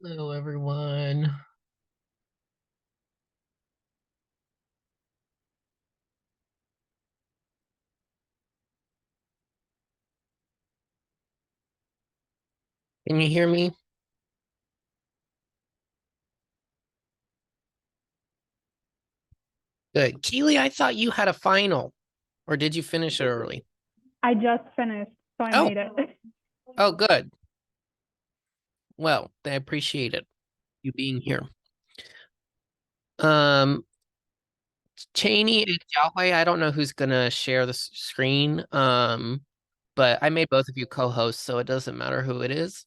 Hello, everyone. Can you hear me? Good. Keely, I thought you had a final, or did you finish it early? I just finished, so I Oh, made it. oh, good. Well, I appreciate it, you being here. Um, Cheney and Yahweh, I don't know who's gonna share the screen. But I made both of you co-hosts, so it doesn't matter who it is.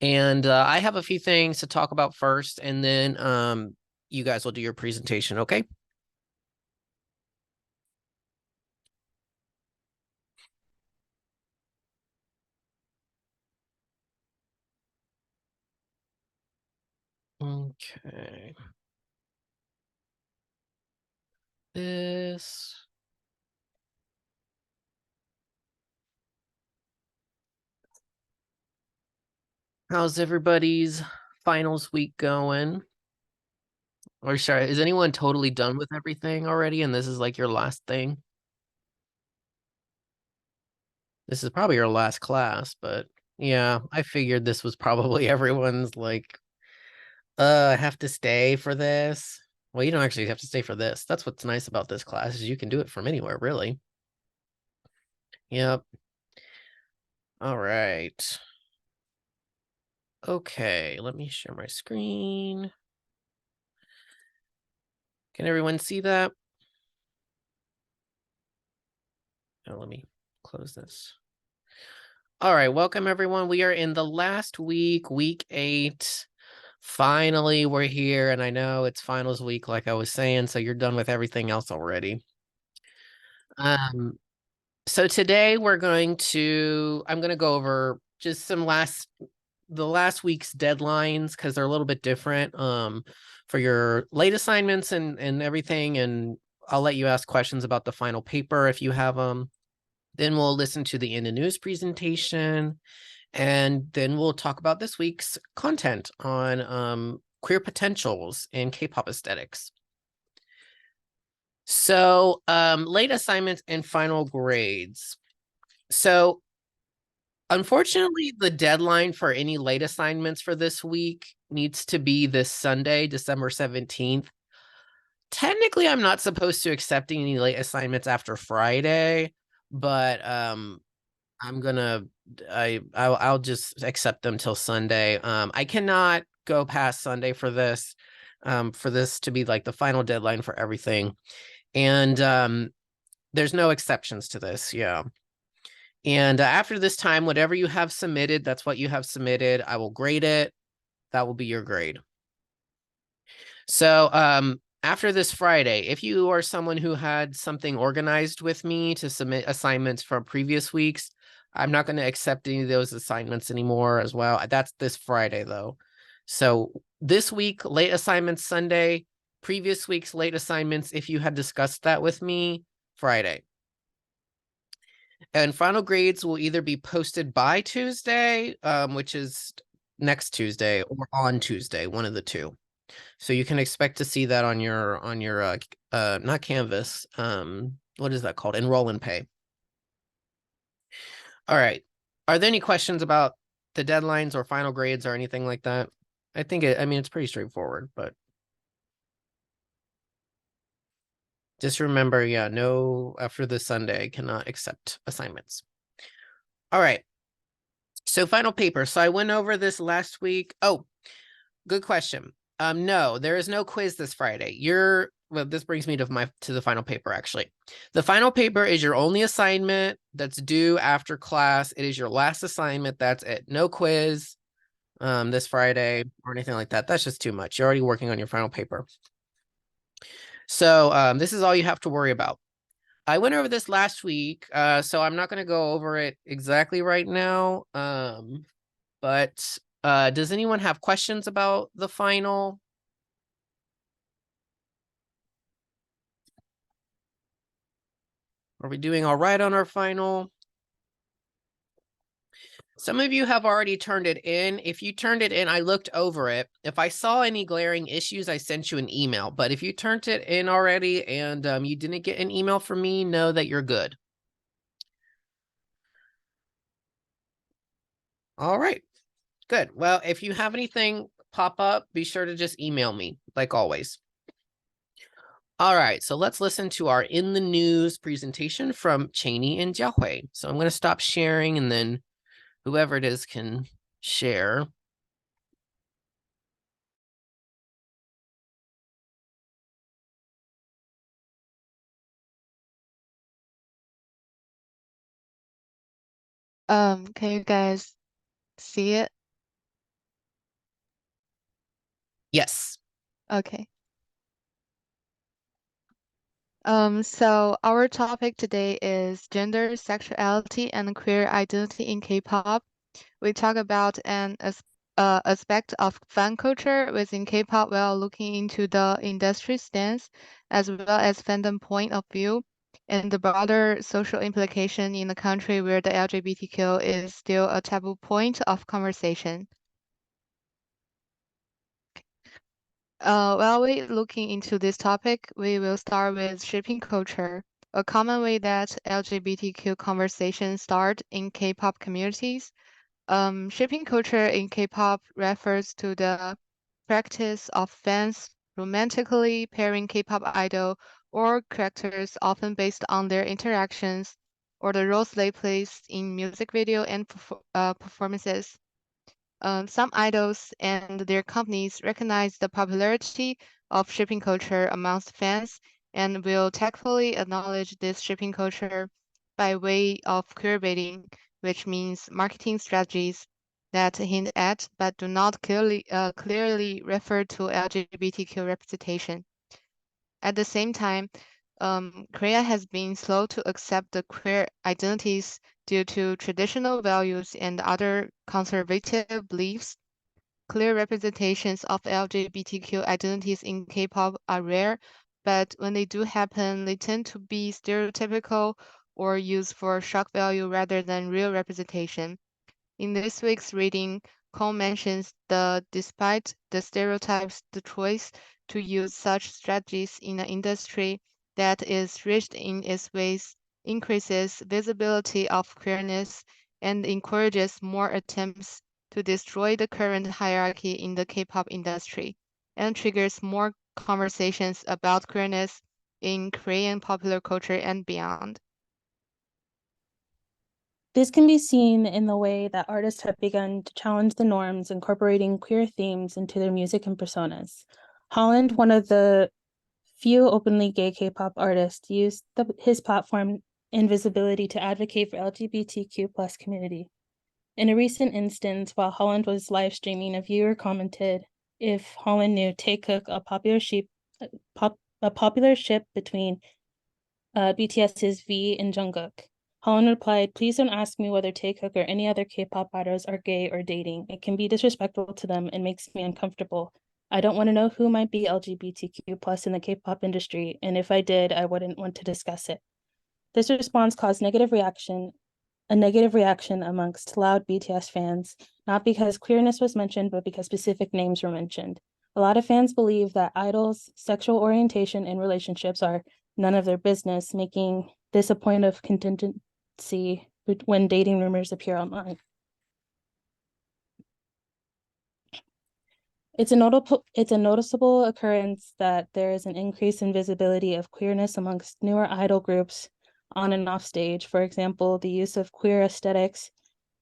And I have a few things to talk about first, and then you guys will do your presentation, okay? Okay. This. How's everybody's finals week going? Or sorry, is anyone totally done with everything already? And this is like your last thing? This is probably your last class, but yeah, I figured this was probably everyone's like, I have to stay for this. Well, you don't actually have to stay for this. That's what's nice about this class is you can do it from anywhere, really. Yep. All right. Okay, let me share my screen. Can everyone see that? Oh, let me close this. All right, welcome everyone. We are in the last week, week 8. Finally, we're here, and I know it's finals week, like I was saying, so you're done with everything else already. Um, so today I'm going to go over just the last week's deadlines because they're a little bit different for your late assignments and everything, and I'll let you ask questions about the final paper if you have them. Then we'll listen to the in the news presentation, and then we'll talk about this week's content on queer potentials in K-pop aesthetics. So late assignments and final grades. So unfortunately, the deadline for any late assignments for this week needs to be this Sunday, December 17th. Technically, I'm not supposed to accept any late assignments after Friday, but I'm gonna I'll just accept them till Sunday. I cannot go past Sunday for this to be like the final deadline for everything. And there's no exceptions to this, yeah. And after this time, whatever you have submitted, that's what you have submitted. I will grade it. That will be your grade. So after this Friday, if you are someone who had something organized with me to submit assignments from previous weeks, I'm not going to accept any of those assignments anymore as well. That's this Friday, though. So this week, late assignments Sunday, previous week's late assignments, if you had discussed that with me, Friday. And final grades will either be posted by Tuesday, which is next Tuesday, or on Tuesday, one of the two. So you can expect to see that on your not Canvas. What is that called? Enroll and pay. All right. Are there any questions about the deadlines or final grades or anything like that? I mean, it's pretty straightforward, but just remember, yeah, no, after this Sunday, I cannot accept assignments. All right. So final paper. So I went over this last week. Oh, good question. No, there is no quiz this Friday. Well, this brings me to the final paper, actually. The final paper is your only assignment that's due after class. It is your last assignment. That's it. No quiz this Friday or anything like that. That's just too much. You're already working on your final paper. So this is all you have to worry about. I went over this last week, so I'm not going to go over it exactly right now. But does anyone have questions about the final? Are we doing all right on our final? Some of you have already turned it in. If you turned it in, I looked over it. If I saw any glaring issues, I sent you an email. But if you turned it in already and you didn't get an email from me, know that you're good. All right, good. Well, if you have anything pop up, be sure to just email me, like always. All right, so let's listen to our In the News presentation from Cheney and Jiahui. So I'm going to stop sharing and then whoever it is can share. Can you guys see it? Yes. Okay. So our topic today is gender, sexuality, and queer identity in K-pop. We talk about an aspect of fan culture within K-pop while looking into the industry stance, as well as fandom point of view, and the broader social implication in a country where the LGBTQ is still a taboo point of conversation. While we're looking into this topic, we will start with shipping culture, a common way that LGBTQ conversations start in K-pop communities. Shipping culture in K-pop refers to the practice of fans romantically pairing K-pop idol or characters, often based on their interactions or the roles they play in music video and performances. Some idols and their companies recognize the popularity of shipping culture amongst fans and will tactfully acknowledge this shipping culture by way of queer baiting, which means marketing strategies that hint at but do not clearly refer to LGBTQ representation. At the same time, Korea has been slow to accept the queer identities due to traditional values and other conservative beliefs. Clear representations of LGBTQ identities in K-pop are rare, but when they do happen, they tend to be stereotypical or used for shock value rather than real representation. In this week's reading, Cole mentions despite the stereotypes, the choice to use such strategies in an industry that is rich in its ways increases visibility of queerness and encourages more attempts to destroy the current hierarchy in the K-pop industry, and triggers more conversations about queerness in Korean popular culture and beyond. This can be seen in the way that artists have begun to challenge the norms, incorporating queer themes into their music and personas. Holland, one of the few openly gay K-pop artists, used his platform and visibility to advocate for LGBTQ plus community. In a recent instance, while Holland was live streaming, a viewer commented if Holland knew Taekook, a popular ship between BTS's V and Jungkook. Holland replied, "Please don't ask me whether Taekook or any other K-pop idols are gay or dating. It can be disrespectful to them and makes me uncomfortable. I don't want to know who might be LGBTQ plus in the K-pop industry, and if I did, I wouldn't want to discuss it." This response caused a negative reaction amongst loud BTS fans, not because queerness was mentioned, but because specific names were mentioned. A lot of fans believe that idols' sexual orientation and relationships are none of their business, making this a point of contingency when dating rumors appear online. It's a noticeable occurrence that there is an increase in visibility of queerness amongst newer idol groups on and off stage. For example, the use of queer aesthetics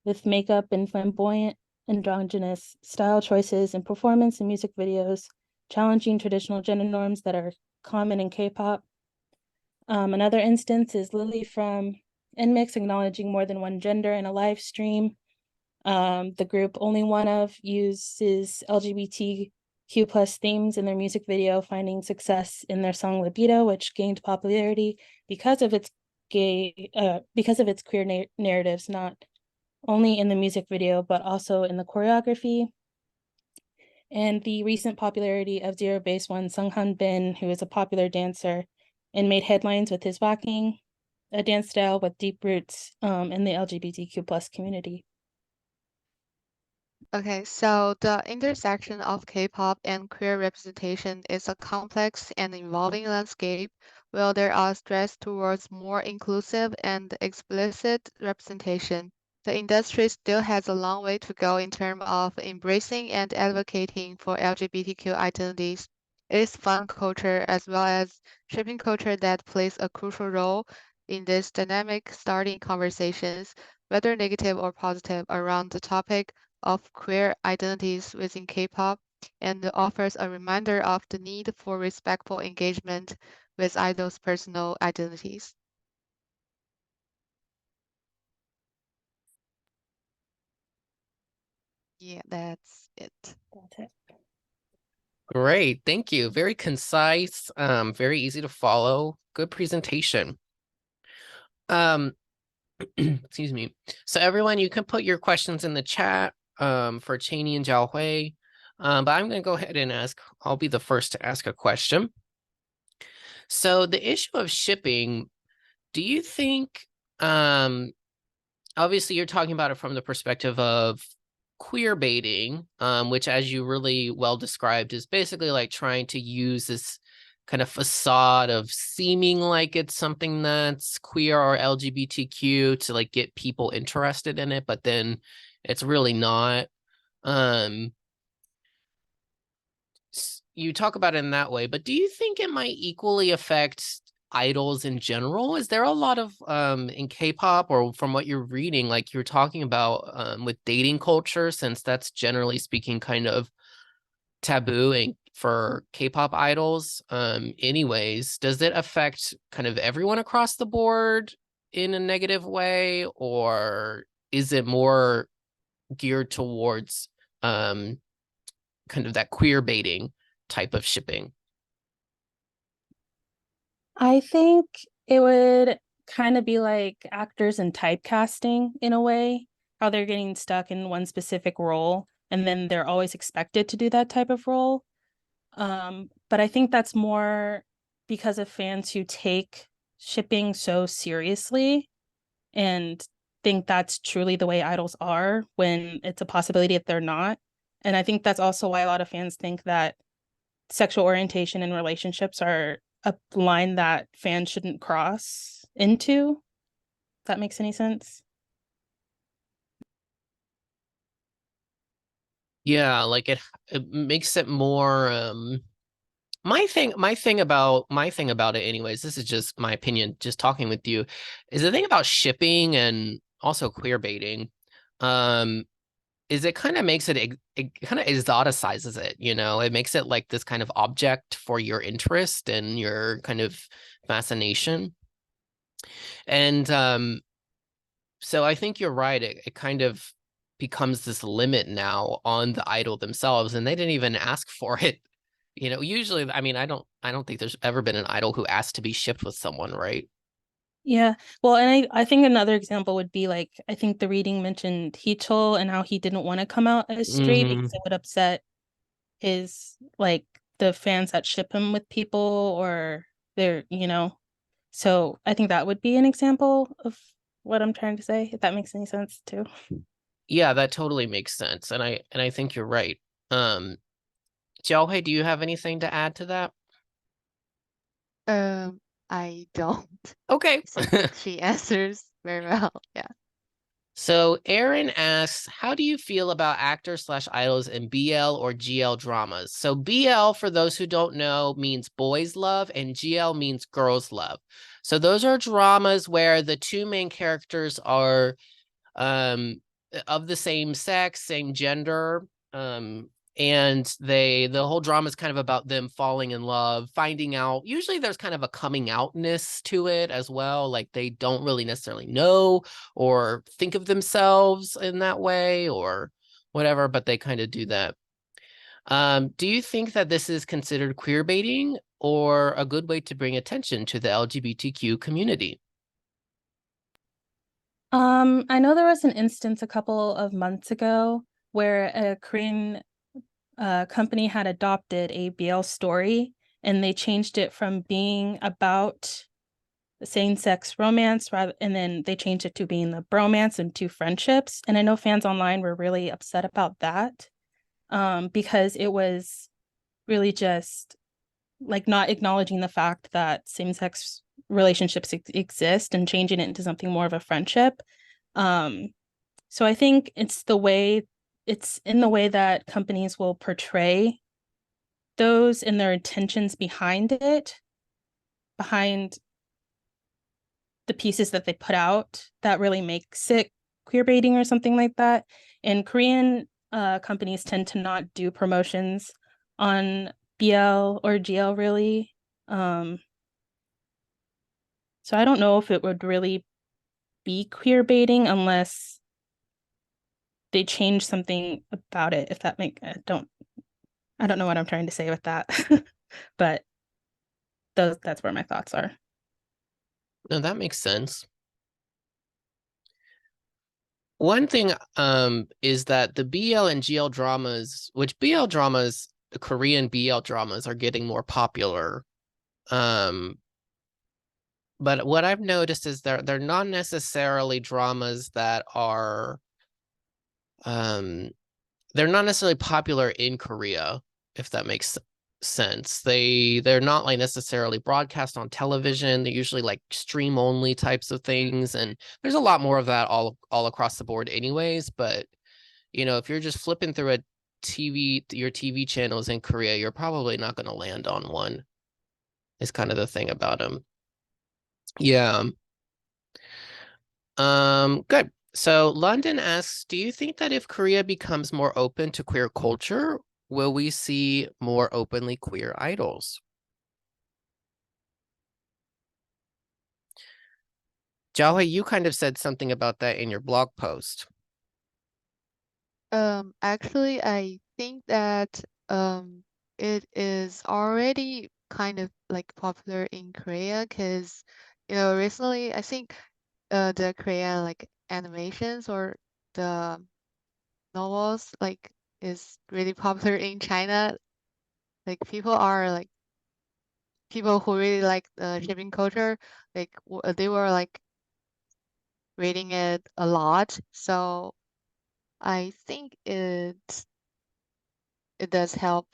with makeup and flamboyant, androgynous style choices in performance and music videos, challenging traditional gender norms that are common in K-pop. Another instance is Lily from NMIX acknowledging more than one gender in a live stream. The group Only One Of uses LGBTQ plus themes in their music video, finding success in their song Libido, which gained popularity because of its queer narratives, not only in the music video, but also in the choreography. And the recent popularity of Zero Base One, Sunghan Bin, who is a popular dancer and made headlines with his walking, a dance style with deep roots in the LGBTQ plus community. Okay, so the intersection of K-pop and queer representation is a complex and evolving landscape where there are stress towards more inclusive and explicit representation. The industry still has a long way to go in terms of embracing and advocating for LGBTQ identities. It is fun culture as well as shaping culture that plays a crucial role in this dynamic starting conversations, whether negative or positive, around the topic of queer identities within K-pop and offers a reminder of the need for respectful engagement with idols' personal identities. Yeah, that's it. That's it. Great, thank you. Very concise, very easy to follow. Good presentation. Excuse me. So everyone, you can put your questions in the chat for Cheney and Jiaohui. But I'm going to go ahead and ask. I'll be the first to ask a question. So the issue of shipping, do you think, obviously you're talking about it from the perspective of queer baiting, which, as you really well described, is basically like trying to use this kind of facade of seeming like it's something that's queer or LGBTQ to like get people interested in it, but then it's really not. You talk about it in that way, but do you think it might equally affect idols in general? Is there a lot of in K-pop, or from what you're reading, like you're talking about with dating culture, since that's generally speaking kind of taboo and for K-pop idols anyways, does it affect kind of everyone across the board in a negative way, or is it more geared towards kind of that queer baiting type of shipping? I think it would kind of be like actors in typecasting in a way, how they're getting stuck in one specific role and then they're always expected to do that type of role. But I think that's more because of fans who take shipping so seriously and think that's truly the way idols are when it's a possibility that they're not. And I think that's also why a lot of fans think that sexual orientation and relationships are a line that fans shouldn't cross into. If that makes any sense. Yeah, like it makes it more my thing about it anyways, this is just my opinion, just talking with you, is the thing about shipping and also queer baiting, is it kind of makes it kind of exoticizes it, you know? It makes it like this kind of object for your interest and your kind of fascination. And so I think you're right. It kind of becomes this limit now on the idol themselves, and they didn't even ask for it. You know, usually, I mean, I don't think there's ever been an idol who asked to be shipped with someone, right? Yeah. Well, and I think another example would be like, I think the reading mentioned Heechul and how he didn't want to come out as straight because it would upset his like the fans that ship him with people or they're, so I think that would be an example of what I'm trying to say, if that makes any sense too. Yeah, that totally makes sense, and I think you're right. Jiaohui, do you have anything to add to that? I don't. Okay. I think she answers very well. Yeah. So Aaron asks, how do you feel about actors/idols in BL or GL dramas? So BL, for those who don't know, means boys love, and GL means girls love. So those are dramas where the two main characters are of the same sex, same gender, and the whole drama is kind of about them falling in love, finding out. Usually there's kind of a coming outness to it as well, like they don't really necessarily know or think of themselves in that way or whatever, but they kind of do that. Do you think that this is considered queer baiting or a good way to bring attention to the LGBTQ community? I know there was an instance a couple of months ago where a Korean company had adopted a BL story and they changed it from being about same-sex romance and then they changed it to being the bromance and two friendships. And I know fans online were really upset about that because it was really just like not acknowledging the fact that same-sex relationships exist and changing it into something more of a friendship. So I think it's in the way that companies will portray those and their intentions behind it, behind the pieces that they put out that really makes it queer baiting or something like that. And Korean companies tend to not do promotions on BL or GL really. So I don't know if it would really be queer baiting unless they change something about it. If that make I don't know what I'm trying to say with that, but that's where my thoughts are. No, that makes sense. One thing is that the BL and GL dramas, which BL dramas, the Korean BL dramas are getting more popular. But what I've noticed is they're not necessarily dramas that are they're not necessarily popular in Korea, if that makes sense. They're not like necessarily broadcast on television. They're usually like stream only types of things, and there's a lot more of that all across the board anyways. But if you're just flipping through your TV channels in Korea, you're probably not going to land on one. Is kind of the thing about them. Yeah. Good. So London asks, do you think that if Korea becomes more open to queer culture, will we see more openly queer idols? Jiahui, you kind of said something about that in your blog post. Actually, I think that it is already kind of like popular in Korea because recently I think the Korean like animations or the novels like is really popular in China. Like people who really like the shipping culture, like they were like reading it a lot. So I think it does help.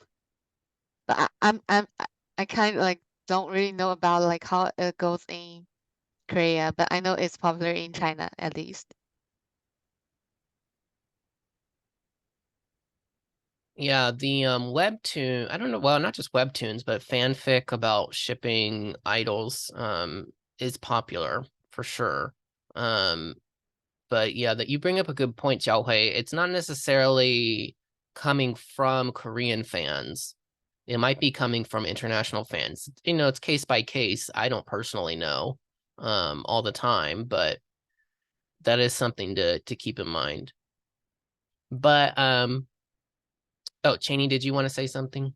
But I kind of like don't really know about like how it goes in Korea, but I know it's popular in China at least. Yeah, the webtoon, I don't know, well, not just webtoons, but fanfic about shipping idols is popular for sure. But yeah, that you bring up a good point, Xiaohui. It's not necessarily coming from Korean fans. It might be coming from international fans. It's case by case. I don't personally know all the time, but that is something to keep in mind. But oh, Cheney, did you want to say something?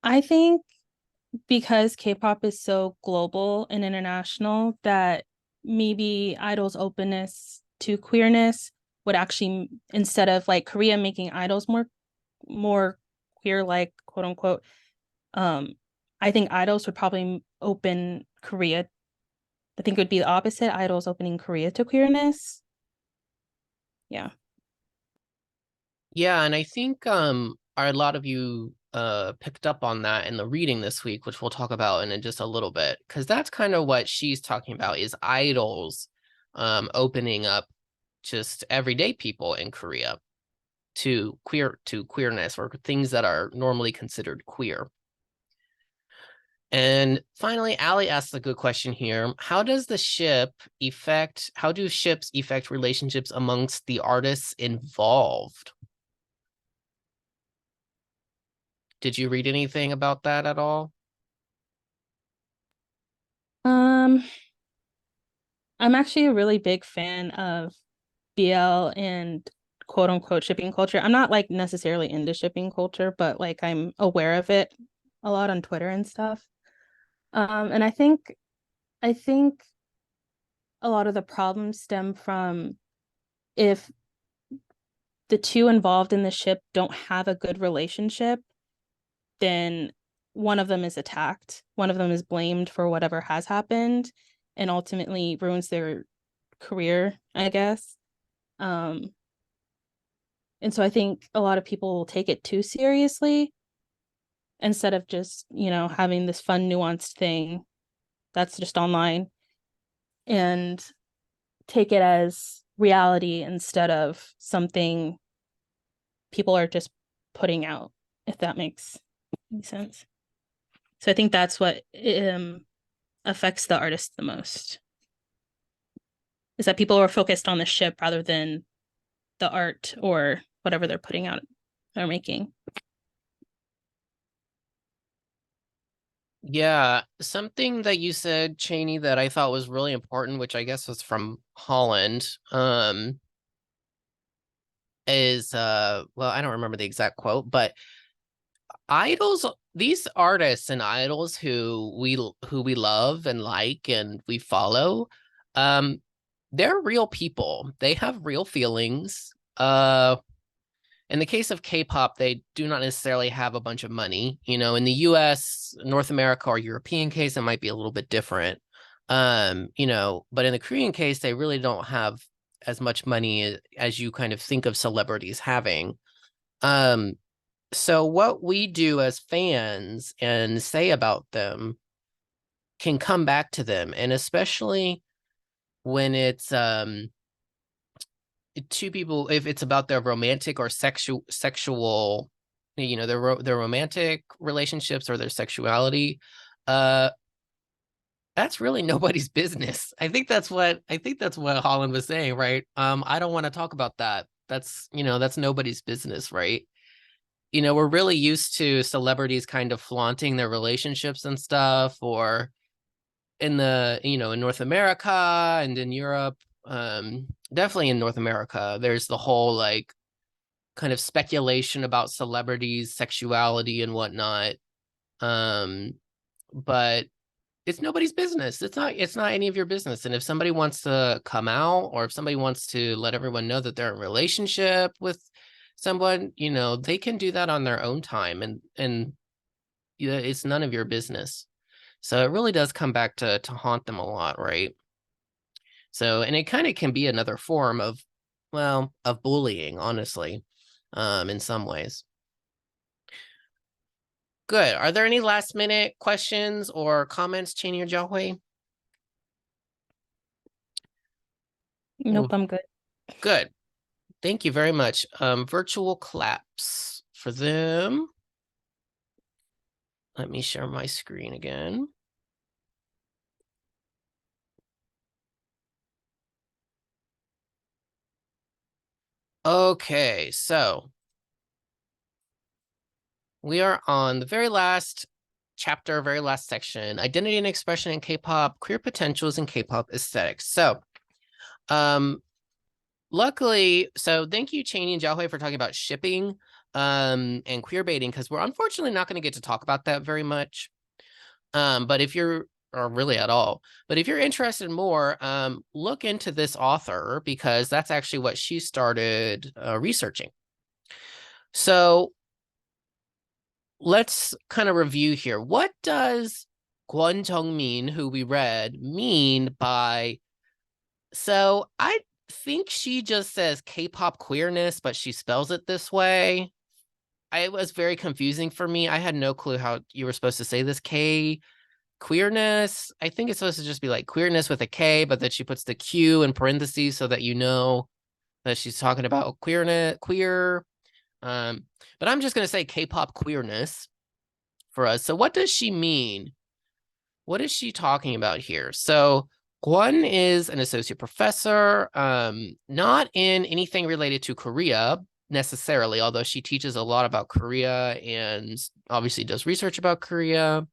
I think because K-pop is so global and international that maybe idols' openness to queerness would actually, instead of like Korea making idols more queer like, quote unquote, I think idols would probably open Korea. I think it would be the opposite, idols opening Korea to queerness. Yeah. Yeah, and I think a lot of you picked up on that in the reading this week, which we'll talk about in just a little bit, because that's kind of what she's talking about is idols opening up just everyday people in Korea to queerness or things that are normally considered queer. And finally, Ali asks a good question here. How do ships affect relationships amongst the artists involved? Did you read anything about that at all? I'm actually a really big fan of BL and quote unquote shipping culture. I'm not like necessarily into shipping culture, but like I'm aware of it a lot on Twitter and stuff. And I think a lot of the problems stem from if the two involved in the ship don't have a good relationship, then one of them is attacked, one of them is blamed for whatever has happened, and ultimately ruins their career, I guess. And so I think a lot of people will take it too seriously instead of just, having this fun, nuanced thing that's just online, and take it as reality instead of something people are just putting out, if that makes any sense. So I think that's what affects the artist the most, is that people are focused on the ship rather than the art or whatever they're putting out or making. Yeah, something that you said, Cheney, that I thought was really important, which I guess was from Holland, is well, I don't remember the exact quote, but idols, these artists and idols who we love and like and we follow, they're real people. They have real feelings. In the case of K-pop, they do not necessarily have a bunch of money. In the US, North America, or European case, it might be a little bit different. But in the Korean case, they really don't have as much money as you kind of think of celebrities having. So what we do as fans and say about them can come back to them, and especially when it's two people, if it's about their romantic or sexual, their romantic relationships or their sexuality, that's really nobody's business. I think that's what Holland was saying, right? I don't want to talk about that. That's nobody's business, right? We're really used to celebrities kind of flaunting their relationships and stuff, or in North America and in Europe, definitely in North America, there's the whole like kind of speculation about celebrities' sexuality and whatnot. But it's nobody's business. It's not any of your business. And if somebody wants to come out, or if somebody wants to let everyone know that they're in a relationship with someone, they can do that on their own time, and it's none of your business. So it really does come back to haunt them a lot, right? So, and it kind of can be another form of bullying, honestly, in some ways. Good. Are there any last minute questions or comments, Cheney or Jiahui? Nope, I'm good. Good. Thank you very much. Virtual claps for them. Let me share my screen again. Okay, so we are on the very last chapter, very last section, identity and expression in K-pop, queer potentials in K-pop aesthetics. So, luckily, so thank you, Cheney and Jiahui, for talking about shipping and queer baiting, because we're unfortunately not going to get to talk about that very much. But if you're, or really at all, but if you're interested more, look into this author, because that's actually what she started researching. So let's kind of review here. What does Kwon Jung-min, who we read, mean by, so I think she just says K-pop queerness, but she spells it this way. It was very confusing for me. I had no clue how you were supposed to say this. Queerness. I think it's supposed to just be like queerness with a K, but that she puts the Q in parentheses so that you know that she's talking about queer. But I'm just going to say K-pop queerness for us. So what does she mean? What is she talking about here? So Kwon is an associate professor, not in anything related to Korea necessarily, although she teaches a lot about Korea and obviously does research about Korea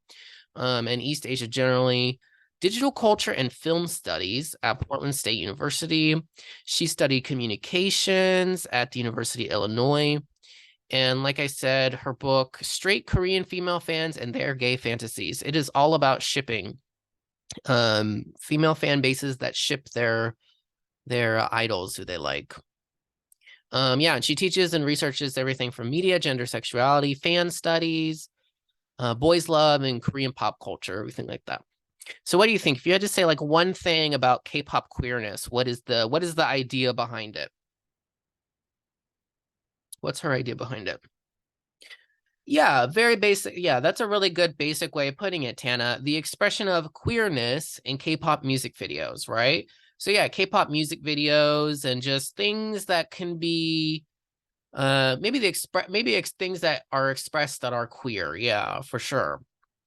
and East Asia generally. Digital culture and film studies at Portland State University. She studied communications at the University of Illinois. And like I said, her book, Straight Korean Female Fans and Their Gay Fantasies. It is all about shipping female fan bases that ship their idols who they like. Yeah, and she teaches and researches everything from media, gender, sexuality, fan studies, boys love, and Korean pop culture, everything like that. So what do you think? If you had to say like one thing about K-pop queerness, what is the idea behind it? What's her idea behind it? Yeah, very basic. Yeah, that's a really good basic way of putting it, Tana. The expression of queerness in K-pop music videos, right? So yeah, K-pop music videos and just things that can be maybe things that are expressed that are queer. Yeah, for sure.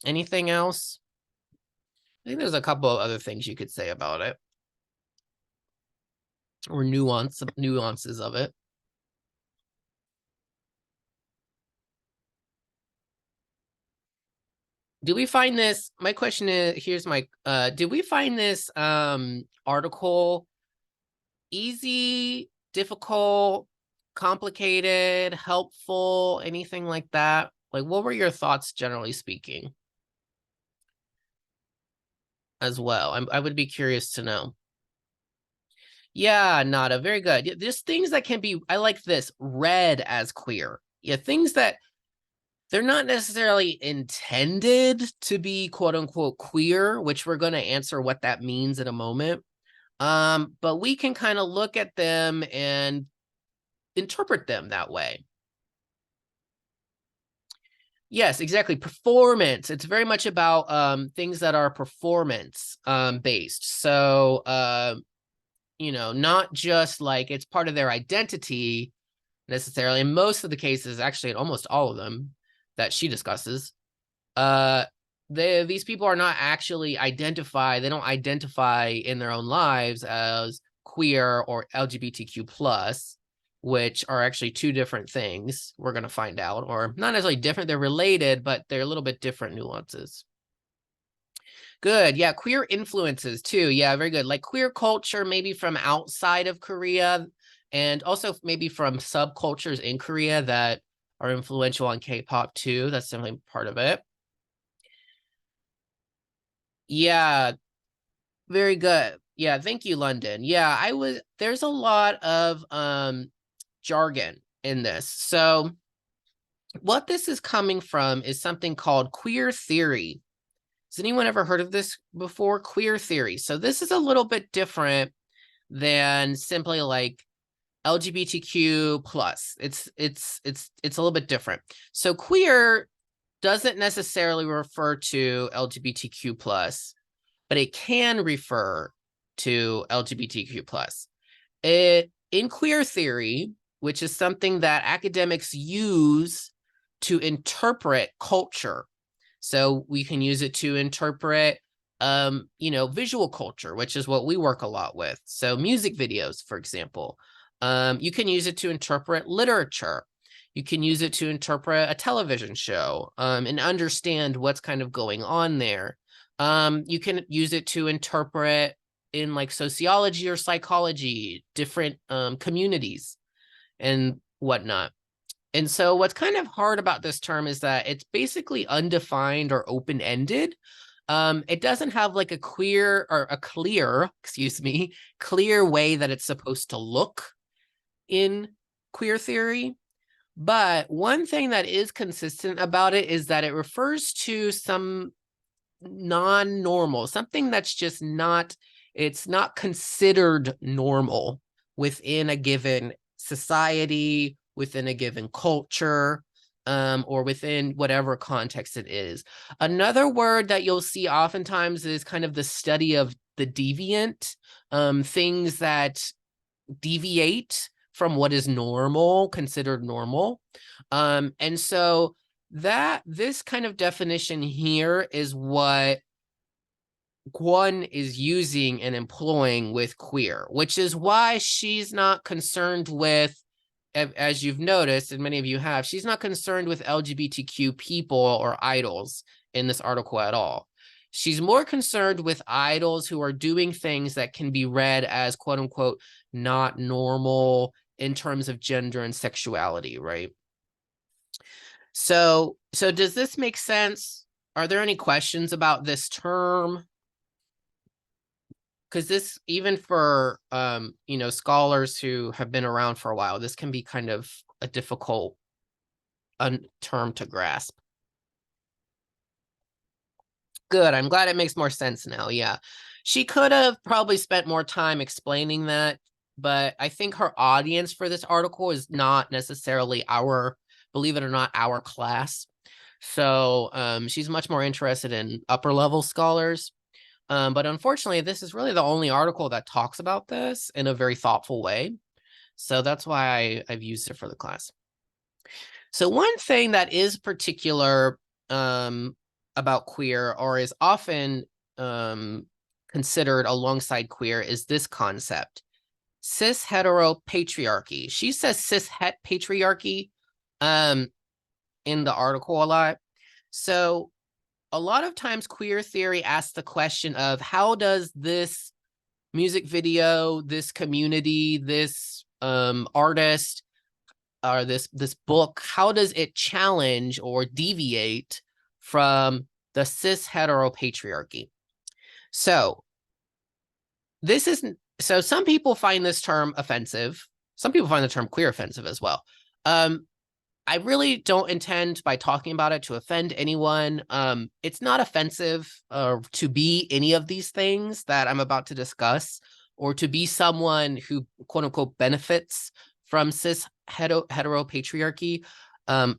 Anything else? I think there's a couple of other things you could say about it. Or nuances of it. Do we find this, my question is, here's my, did we find this article easy, difficult, complicated, helpful, anything like that? Like, what were your thoughts, generally speaking, as well? I would be curious to know. Yeah, Nada, very good. There's things that can be, I like this, read as queer. Yeah, things that they're not necessarily intended to be quote unquote queer, which we're going to answer what that means in a moment. But we can kind of look at them and interpret them that way. Yes, exactly. Performance. It's very much about things that are performance based. So not just like it's part of their identity necessarily. In most of the cases, actually in almost all of them that she discusses, these people are not actually they don't identify in their own lives as queer or LGBTQ plus, which are actually two different things. We're going to find out, or not necessarily different. They're related, but they're a little bit different nuances. Good. Yeah. Queer influences too. Yeah. Very good. Like queer culture, maybe from outside of Korea and also maybe from subcultures in Korea that are influential on K-pop too. That's definitely part of it. Yeah. Very good. Yeah. Thank you, London. Yeah. There's a lot of jargon in this. So what this is coming from is something called queer theory. Has anyone ever heard of this before? Queer theory. So this is a little bit different than simply like LGBTQ plus. It's a little bit different. So queer doesn't necessarily refer to LGBTQ plus, but it can refer to LGBTQ plus. In queer theory, which is something that academics use to interpret culture. So we can use it to interpret, visual culture, which is what we work a lot with. So music videos, for example, you can use it to interpret literature. You can use it to interpret a television show and understand what's kind of going on there. You can use it to interpret in like sociology or psychology, different communities and whatnot. And so what's kind of hard about this term is that it's basically undefined or open-ended. It doesn't have like a clear, clear way that it's supposed to look in queer theory. But one thing that is consistent about it is that it refers to some non-normal, something that's just it's not considered normal within a given society, within a given culture, or within whatever context it is. Another word that you'll see oftentimes is kind of the study of the deviant, things that deviate from what is normal, considered normal. And so this kind of definition here is what Gwon is using and employing with queer, which is why she's not concerned with, as you've noticed, and many of you have, she's not concerned with LGBTQ people or idols in this article at all. She's more concerned with idols who are doing things that can be read as quote unquote not normal in terms of gender and sexuality, right? So does this make sense? Are there any questions about this term? Because this, even for scholars who have been around for a while, this can be kind of a difficult term to grasp. Good. I'm glad it makes more sense now. Yeah. She could have probably spent more time explaining that, but I think her audience for this article is not necessarily our, believe it or not, our class. So she's much more interested in upper level scholars. But unfortunately, this is really the only article that talks about this in a very thoughtful way. So that's why I've used it for the class. So one thing that is particular about queer, or is often considered alongside queer, is this concept: cis hetero patriarchy. She says cis het patriarchy in the article a lot. So a lot of times queer theory asks the question of how does this music video, this community, this artist, or this book, how does it challenge or deviate from the cis hetero patriarchy? So this isn't, so some people find this term offensive. Some people find the term queer offensive as well. I really don't intend by talking about it to offend anyone. It's not offensive to be any of these things that I'm about to discuss, or to be someone who quote unquote benefits from cis hetero patriarchy.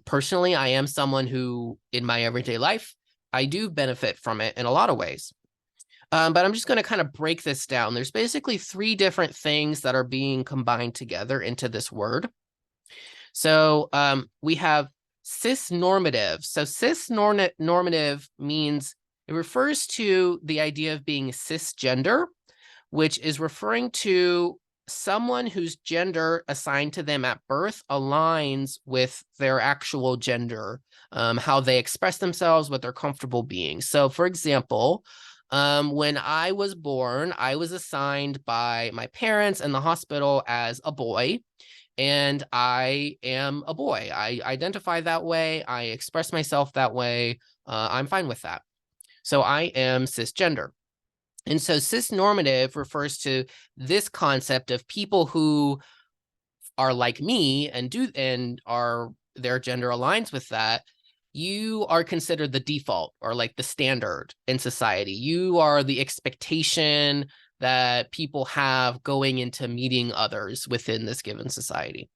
Personally, I am someone who in my everyday life, I do benefit from it in a lot of ways. But I'm just going to kind of break this down. There's basically 3 different things that are being combined together into this word. So we have cis-normative. So cis-normative means it refers to the idea of being cisgender, which is referring to someone whose gender assigned to them at birth aligns with their actual gender, how they express themselves, what they're comfortable being. So for example, when I was born, I was assigned by my parents and the hospital as a boy. And I am a boy. I identify that way. I express myself that way. I'm fine with that. So I am cisgender. And so cis-normative refers to this concept of people who are like me and are their gender aligns with that. You are considered the default, or like the standard in society. You are the expectation that people have going into meeting others within this given society.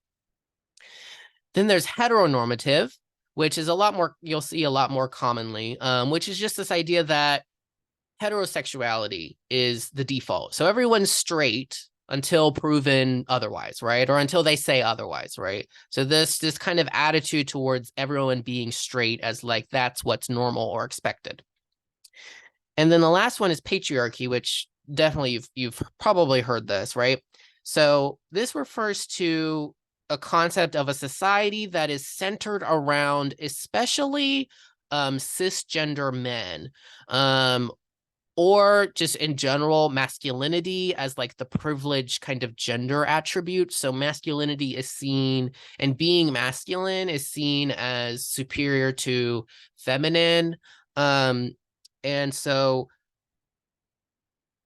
Then there's heteronormative, which is a lot more, you'll see a lot more commonly, which is just this idea that heterosexuality is the default. So everyone's straight until proven otherwise, right? Or until they say otherwise, right? So this kind of attitude towards everyone being straight as like that's what's normal or expected. And then the last one is patriarchy, which definitely you've probably heard this, right? So this refers to a concept of a society that is centered around especially cisgender men, or just in general masculinity as like the privileged kind of gender attribute. So masculinity is seen, and being masculine is seen as superior to feminine. And so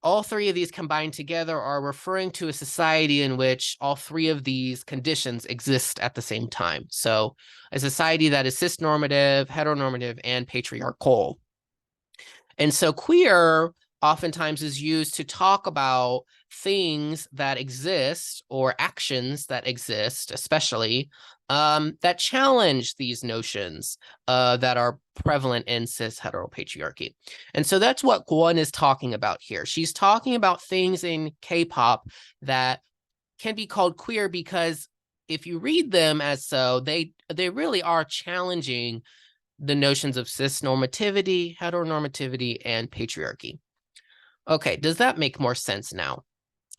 all 3 of these combined together are referring to a society in which all 3 of these conditions exist at the same time. So a society that is cis-normative, heteronormative, and patriarchal. And so queer oftentimes is used to talk about things that exist, or actions that exist, especially that challenge these notions that are prevalent in cis heteropatriarchy. And so that's what Gwon is talking about here. She's talking about things in K-pop that can be called queer because if you read them as so, they really are challenging the notions of cis-normativity, heteronormativity, and patriarchy. Okay, does that make more sense now?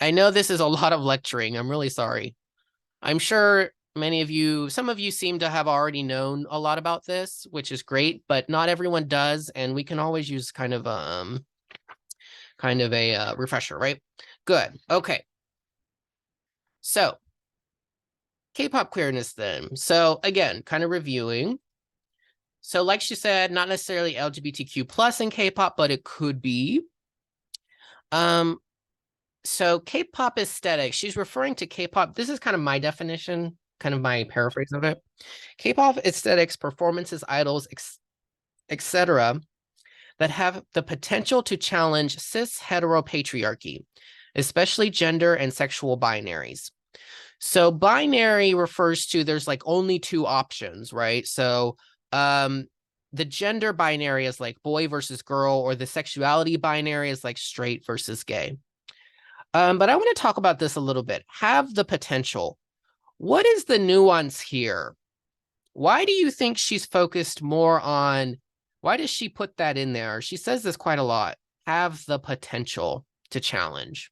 I know this is a lot of lecturing. I'm really sorry. I'm sure some of you seem to have already known a lot about this, which is great, but not everyone does, and we can always use kind of a refresher, right? Good. Okay. So, K-pop queerness then. So again, kind of reviewing. So like she said, not necessarily LGBTQ plus in K-pop, but it could be. So K-pop aesthetic, she's referring to K-pop. This is kind of my definition, kind of my paraphrase of it. K-pop aesthetics, performances, idols, etc. that have the potential to challenge cis heteropatriarchy, especially gender and sexual binaries. So binary refers to there's like only two options, right? So the gender binary is like boy versus girl, or the sexuality binary is like straight versus gay. But I want to talk about this a little bit. Have the potential. What is the nuance here? Why do you think she's focused more on, why does she put that in there? She says this quite a lot. Have the potential to challenge.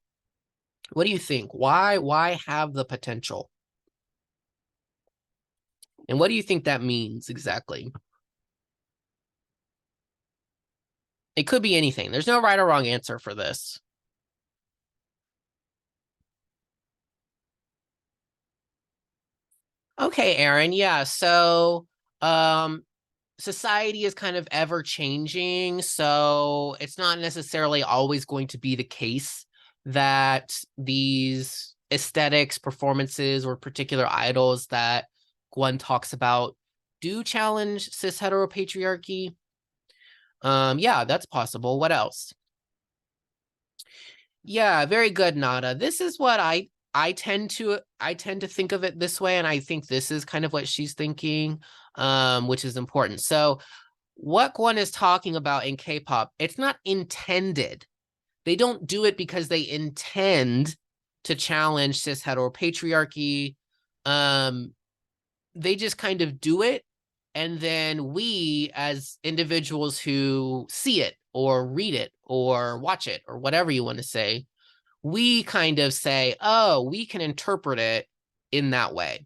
What do you think? Why have the potential? And what do you think that means exactly? It could be anything. There's no right or wrong answer for this. Okay, Aaron. Yeah. So, society is kind of ever changing. So it's not necessarily always going to be the case that these aesthetics, performances, or particular idols that Gwen talks about do challenge cis heteropatriarchy. Yeah, that's possible. What else? Yeah, very good, Nada. This is what I tend to think of it this way, and I think this is kind of what she's thinking, which is important. So what Gwen is talking about in K-pop, it's not intended. They don't do it because they intend to challenge cis heteropatriarchy. They just kind of do it, and then we as individuals who see it or read it or watch it or whatever you want to say, we kind of say, oh, we can interpret it in that way.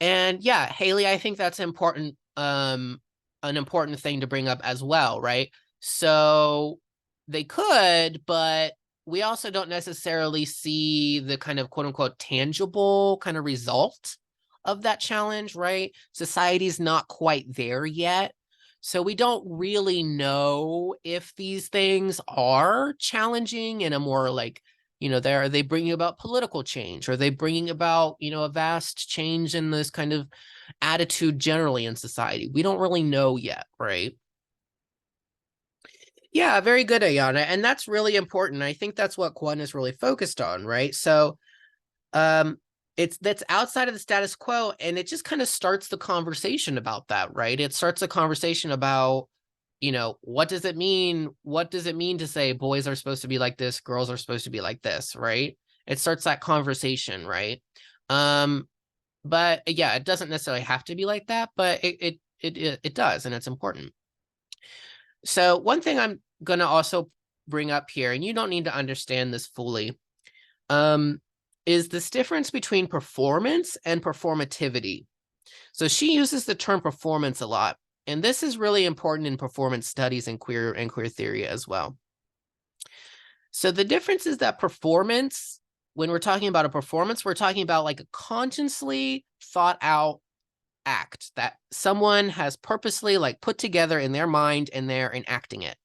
And yeah, Haley, I think that's important, an important thing to bring up as well, right? So they could, but we also don't necessarily see the kind of quote unquote tangible kind of result of that challenge, right? Society's not quite there yet. So we don't really know if these things are challenging in a more like, are they bringing about political change? Are they bringing about, a vast change in this kind of attitude generally in society? We don't really know yet, right? Yeah, very good, Ayana. And that's really important. I think that's what Kwon is really focused on, right? So that's outside of the status quo, and it just kind of starts the conversation about that, right? It starts a conversation about, what does it mean? What does it mean to say boys are supposed to be like this, girls are supposed to be like this, right? It starts that conversation, right? But yeah, it doesn't necessarily have to be like that, but it does, and it's important. So one thing I'm gonna also bring up here, and you don't need to understand this fully, is this difference between performance and performativity. So she uses the term performance a lot, and this is really important in performance studies and queer theory as well. So the difference is that performance, when we're talking about a performance, we're talking about like a consciously thought out act that someone has purposely like put together in their mind and they're enacting it.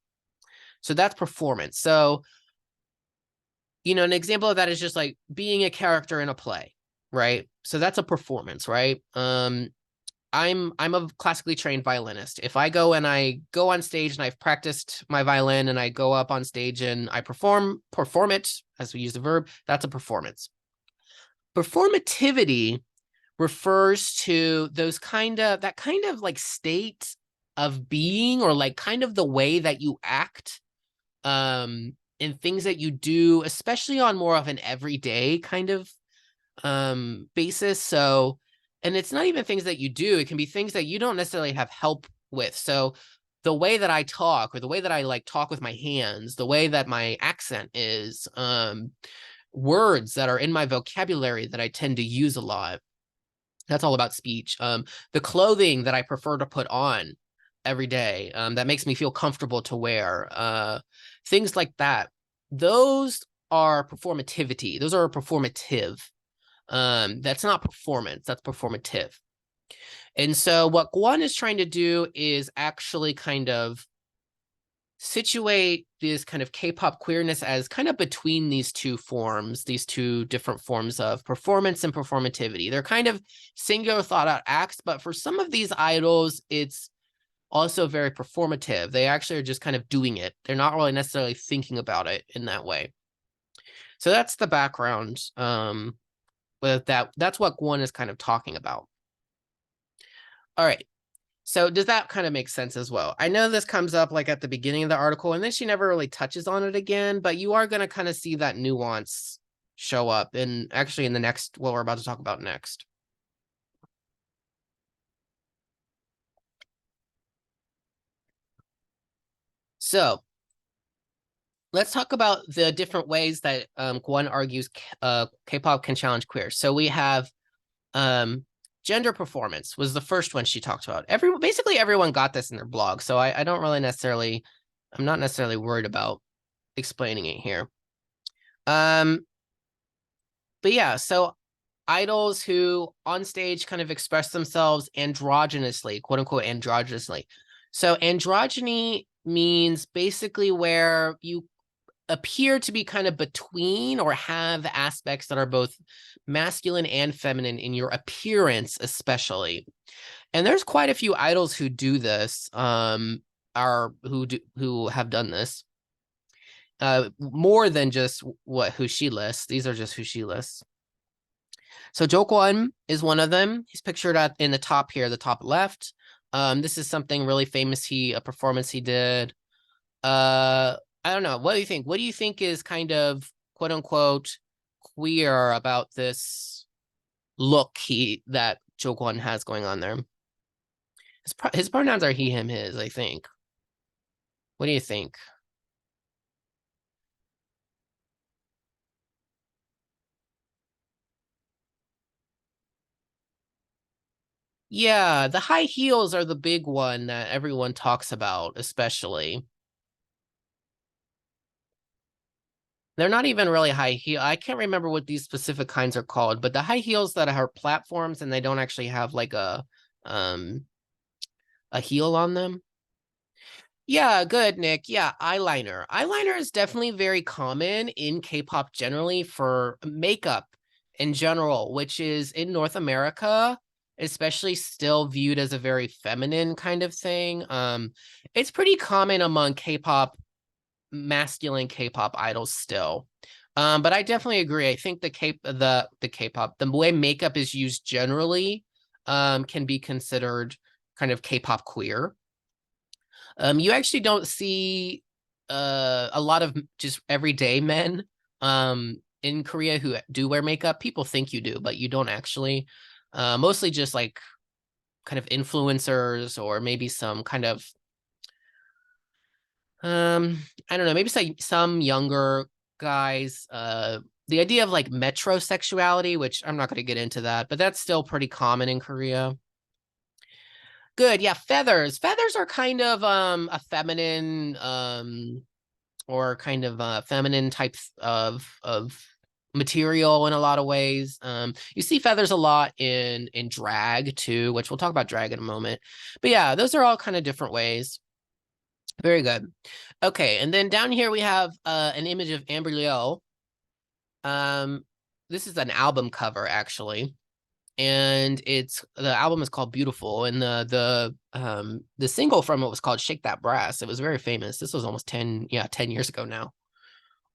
So that's performance. So, an example of that is just like being a character in a play, right? So that's a performance, right? I'm a classically trained violinist. If I go on stage and I've practiced my violin and I go up on stage and I perform it, as we use the verb, that's a performance. Performativity refers to that kind of like state of being, or like kind of the way that you act, in things that you do, especially on more of an everyday kind of basis. So, and it's not even things that you do, it can be things that you don't necessarily have help with. So the way that I talk, or the way that I like talk with my hands, the way that my accent is, words that are in my vocabulary that I tend to use a lot, that's all about speech. The clothing that I prefer to put on every day, that makes me feel comfortable to wear, things like that. Those are performativity. Those are performative. That's not performance, that's performative. And so what Guan is trying to do is actually kind of situate this kind of K-pop queerness as kind of between these two forms, these two different forms of performance and performativity. They're kind of singular thought out acts, but for some of these idols, it's also very performative. They actually are just kind of doing it. They're not really necessarily thinking about it in that way. So that's the background with that. That's what Gwon is kind of talking about. All right. So does that kind of make sense as well? I know this comes up like at the beginning of the article, and then she never really touches on it again, but you are going to kind of see that nuance show up in actually in the next, what we're about to talk about next. So let's talk about the different ways that Gwon argues K-pop can challenge queer. So we have gender performance was the first one she talked about. Basically everyone got this in their blog, so I don't really necessarily, I'm not necessarily worried about explaining it here. But yeah, so idols who on stage kind of express themselves androgynously, quote unquote androgynously. So androgyny means basically where you appear to be kind of between or have aspects that are both masculine and feminine in your appearance, especially. And there's quite a few idols who do this, who have done this. More than just who she lists. These are just who she lists. So Jokwon is one of them. He's pictured in the top here, the top left. This is something really famous. A performance he did. I don't know. What do you think? What do you think is kind of quote unquote queer about this look that Jokwon has going on there? His pronouns are he, him, his, I think. What do you think? Yeah, the high heels are the big one that everyone talks about, especially. They're not even really high heel. I can't remember what these specific kinds are called, but the high heels that are platforms and they don't actually have like a heel on them. Yeah, good, Nick. Yeah, eyeliner. Eyeliner is definitely very common in K-pop generally for makeup in general, which is in North America, especially still viewed as a very feminine kind of thing. It's pretty common among K-pop, masculine K-pop idols still. But I definitely agree. I think the K-pop, the way makeup is used generally, can be considered kind of K-pop queer. You actually don't see a lot of just everyday men in Korea who do wear makeup. People think you do, but you don't actually. Mostly just like kind of influencers or maybe some kind of I don't know, maybe some younger guys. The idea of like metrosexuality, which I'm not going to get into that, but that's still pretty common in Korea. Good. Yeah, feathers. Feathers are kind of a feminine or kind of feminine types of material in a lot of ways. You see feathers a lot in drag too, which we'll talk about drag in a moment. But yeah, those are all kind of different ways. Very good. Okay, and then down here we have an image of Amber Liu. This is an album cover actually. And the album is called Beautiful, and the single from it was called Shake That Brass. It was very famous. This was almost 10 years ago now.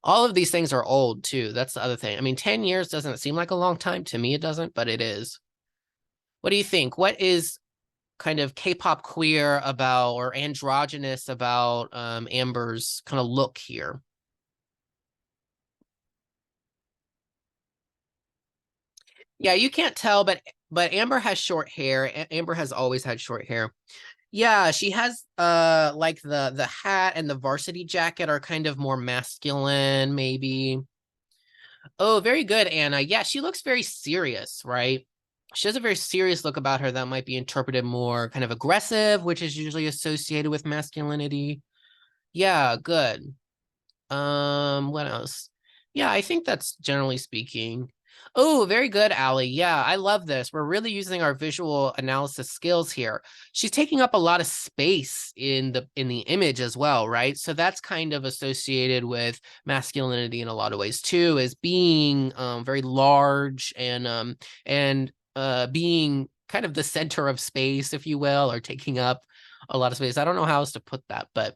All of these things are old too. That's the other thing. I mean, 10 years doesn't seem like a long time. To me, it doesn't, but it is. What do you think? What is kind of K-pop queer about or androgynous about Amber's kind of look here? Yeah, you can't tell, but Amber has short hair. Amber has always had short hair. Yeah, she has like the hat and the varsity jacket are kind of more masculine, maybe. Oh, very good, Anna. Yeah, she looks very serious, right? She has a very serious look about her that might be interpreted more kind of aggressive, which is usually associated with masculinity. Yeah, good. What else? Yeah, I think that's generally speaking. Oh, very good, Allie. Yeah, I love this. We're really using our visual analysis skills here. She's taking up a lot of space in the image as well, right? So that's kind of associated with masculinity in a lot of ways too, as being very large and being kind of the center of space, if you will, or taking up a lot of space. I don't know how else to put that, but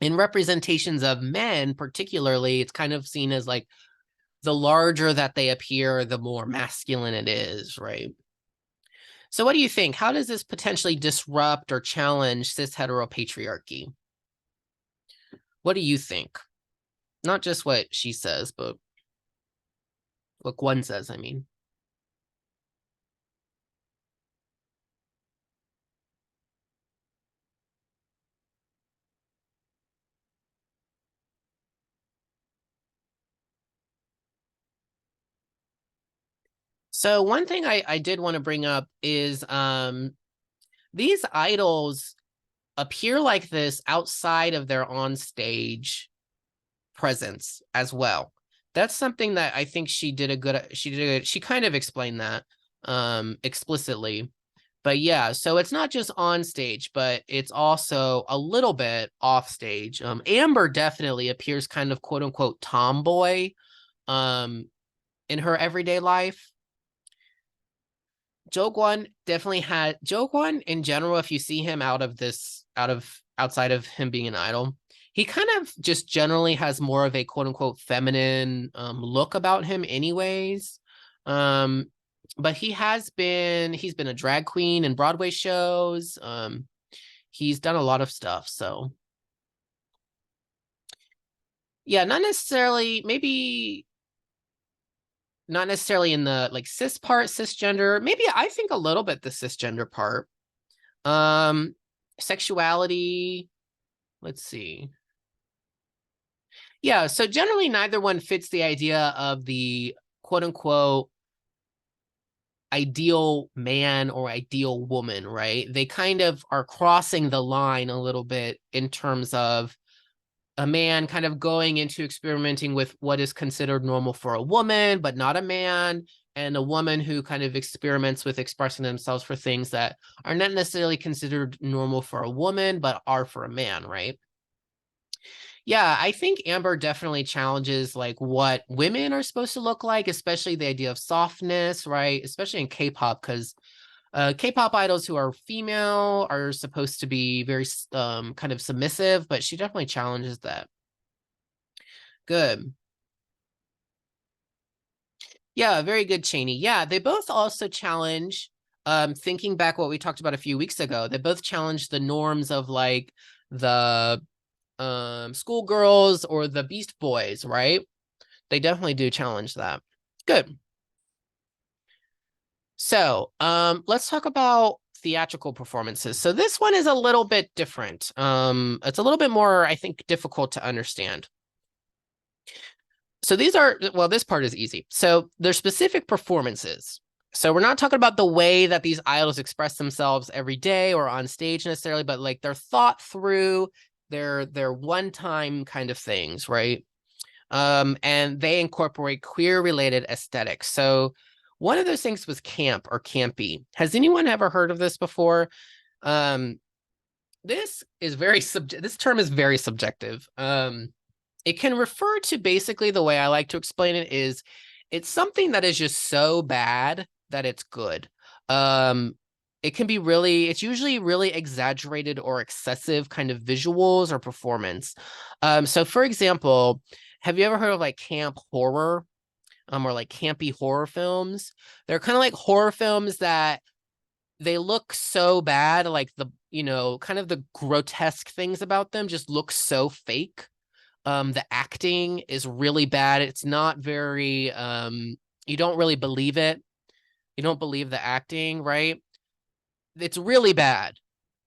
in representations of men, particularly, it's kind of seen as like the larger that they appear, the more masculine it is, right? So what do you think? How does this potentially disrupt or challenge cis heteropatriarchy? What do you think? Not just what she says, but what Gwen says, I mean. So one thing I did want to bring up is these idols appear like this outside of their on-stage presence as well. That's something that I think she kind of explained that explicitly. But yeah, so it's not just on stage, but it's also a little bit off stage. Amber definitely appears kind of quote unquote tomboy in her everyday life. Jogwon in general, if you see him outside of him being an idol, he kind of just generally has more of a quote unquote feminine look about him anyways. But he's been a drag queen in Broadway shows. He's done a lot of stuff. So yeah, maybe not necessarily in the like cisgender, maybe I think a little bit the cisgender part. Sexuality, let's see. Yeah, so generally neither one fits the idea of the quote unquote ideal man or ideal woman, right? They kind of are crossing the line a little bit in terms of a man kind of going into experimenting with what is considered normal for a woman, but not a man, and a woman who kind of experiments with expressing themselves for things that are not necessarily considered normal for a woman, but are for a man, right? Yeah, I think Amber definitely challenges like what women are supposed to look like, especially the idea of softness, right? Especially in K-pop, because K-pop idols who are female are supposed to be very kind of submissive, but she definitely challenges that. Good. Yeah, very good, Cheney. Yeah, they both also challenge, thinking back what we talked about a few weeks ago, they both challenge the norms of like the schoolgirls or the Beast Boys, right? They definitely do challenge that. Good. So let's talk about theatrical performances. So this one is a little bit different. It's a little bit more, I think, difficult to understand. So this part is easy. So they're specific performances. So we're not talking about the way that these idols express themselves every day or on stage necessarily, but like they're thought through, they're one-time kind of things, right? And they incorporate queer-related aesthetics. So one of those things was camp or campy. Has anyone ever heard of this before? This term is very subjective. It can refer to basically the way I like to explain it is it's something that is just so bad that it's good. It's usually really exaggerated or excessive kind of visuals or performance. So for example, have you ever heard of like camp horror? Or like campy horror films? They're kind of like horror films that they look so bad, like kind of the grotesque things about them just look so fake. The acting is really bad. It's not very you don't really believe it. You don't believe the acting, right? It's really bad.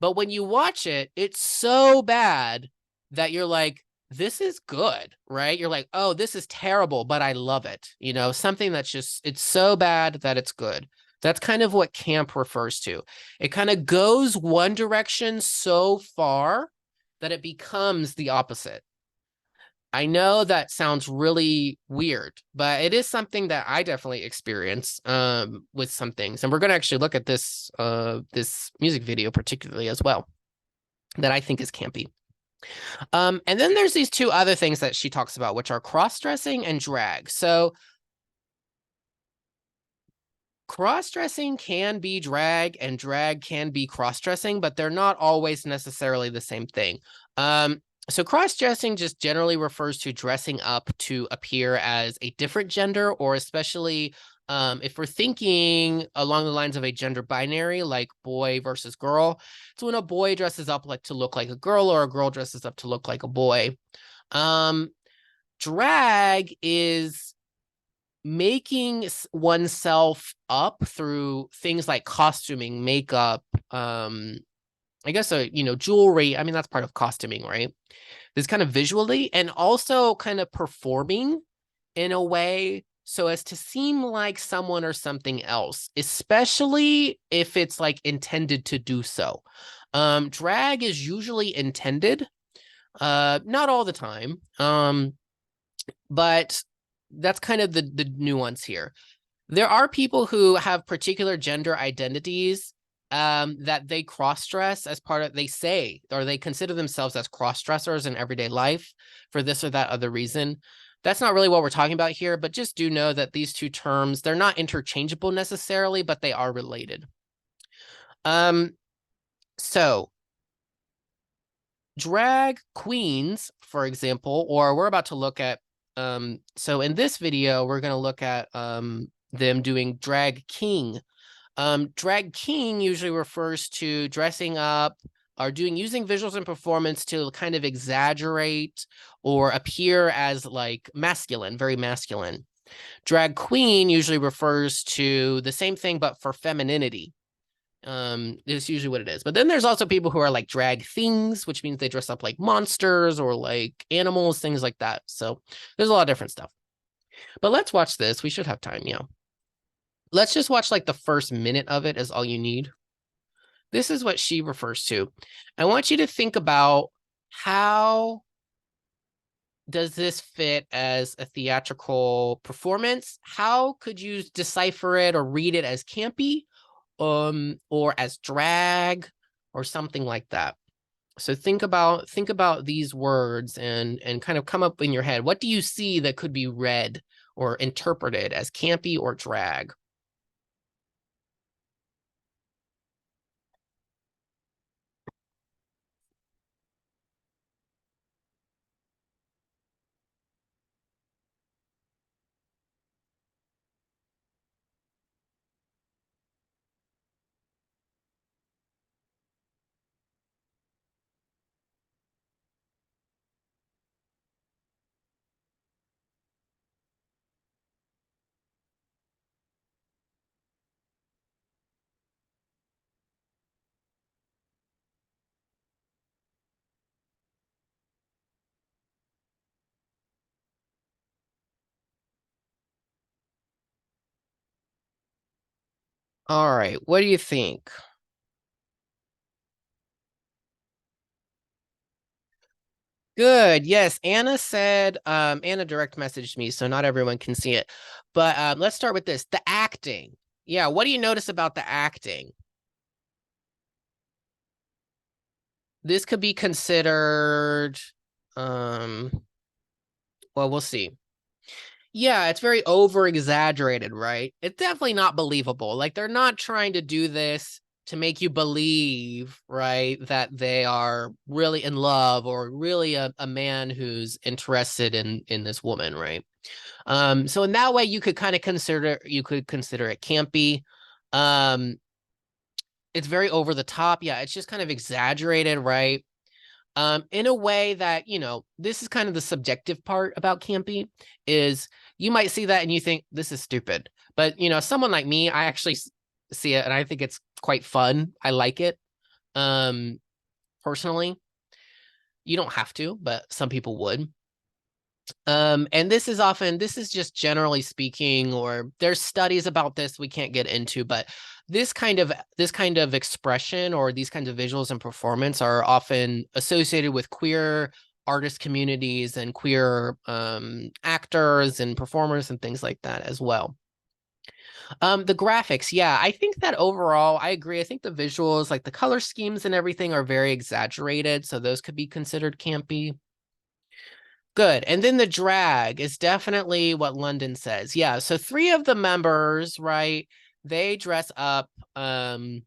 But when you watch it, it's so bad that you're like, this is good, right? You're like, oh, this is terrible, but I love it. Something that's just, it's so bad that it's good. That's kind of what camp refers to. It kind of goes one direction so far that it becomes the opposite. I know that sounds really weird, but it is something that I definitely experience with some things. And we're going to actually look at this music video particularly as well that I think is campy. And then there's these two other things that she talks about, which are cross-dressing and drag. So Cross-dressing can be drag and drag can be cross-dressing, but they're not always necessarily the same thing. So cross-dressing just generally refers to dressing up to appear as a different gender, or especially if we're thinking along the lines of a gender binary, like boy versus girl, it's when a boy dresses up like to look like a girl, or a girl dresses up to look like a boy. Drag is making oneself up through things like costuming, makeup, I guess, jewelry. I mean, that's part of costuming, right? This kind of visually, and also kind of performing in a way so as to seem like someone or something else, especially if it's like intended to do so. Drag is usually intended, not all the time, but that's kind of the nuance here. There are people who have particular gender identities that they cross-dress as part of, they say, or they consider themselves as cross-dressers in everyday life for this or that other reason. That's not really what we're talking about here, but just do know that these two terms, they're not interchangeable necessarily, but they are related. So drag queens, for example, or we're about to look at, so in this video, we're going to look at them doing drag king. Drag king usually refers to dressing up or using visuals and performance to kind of exaggerate or appear as like masculine, very masculine. Drag queen usually refers to the same thing, but for femininity. Is usually what it is. But then there's also people who are like drag things, which means they dress up like monsters or like animals, things like that. So there's a lot of different stuff. But let's watch this. We should have time, yeah. Let's just watch like the first minute of it is all you need. This is what she refers to. I want you to think about how does this fit as a theatrical performance? How could you decipher it or read it as campy, or as drag or something like that? So think about these words and kind of come up in your head. What do you see that could be read or interpreted as campy or drag? All right, what do you think? Good. Yes, Anna said, Anna direct messaged me, so not everyone can see it. But let's start with this. The acting. Yeah, what do you notice about the acting? This could be considered, well, we'll see. Yeah, it's very over-exaggerated, right? It's definitely not believable. Like, they're not trying to do this to make you believe, right, that they are really in love or really a man who's interested in this woman, right? So in that way, you could kind of consider it campy. It's very over the top. Yeah, it's just kind of exaggerated, right? In a way that, this is kind of the subjective part about campy, is you might see that and you think this is stupid. But, someone like me, I actually see it and I think it's quite fun. I like it. Personally, you don't have to, but some people would. And this is just generally speaking, or there's studies about this we can't get into, but this kind of expression or these kinds of visuals and performance are often associated with queer artist communities and queer actors and performers and things like that as well. The graphics, yeah, I think that overall, I agree. I think the visuals, like the color schemes and everything, are very exaggerated, so those could be considered campy. Good. And then the drag is definitely what London says. Yeah. So 3 of the members, right, they dress up in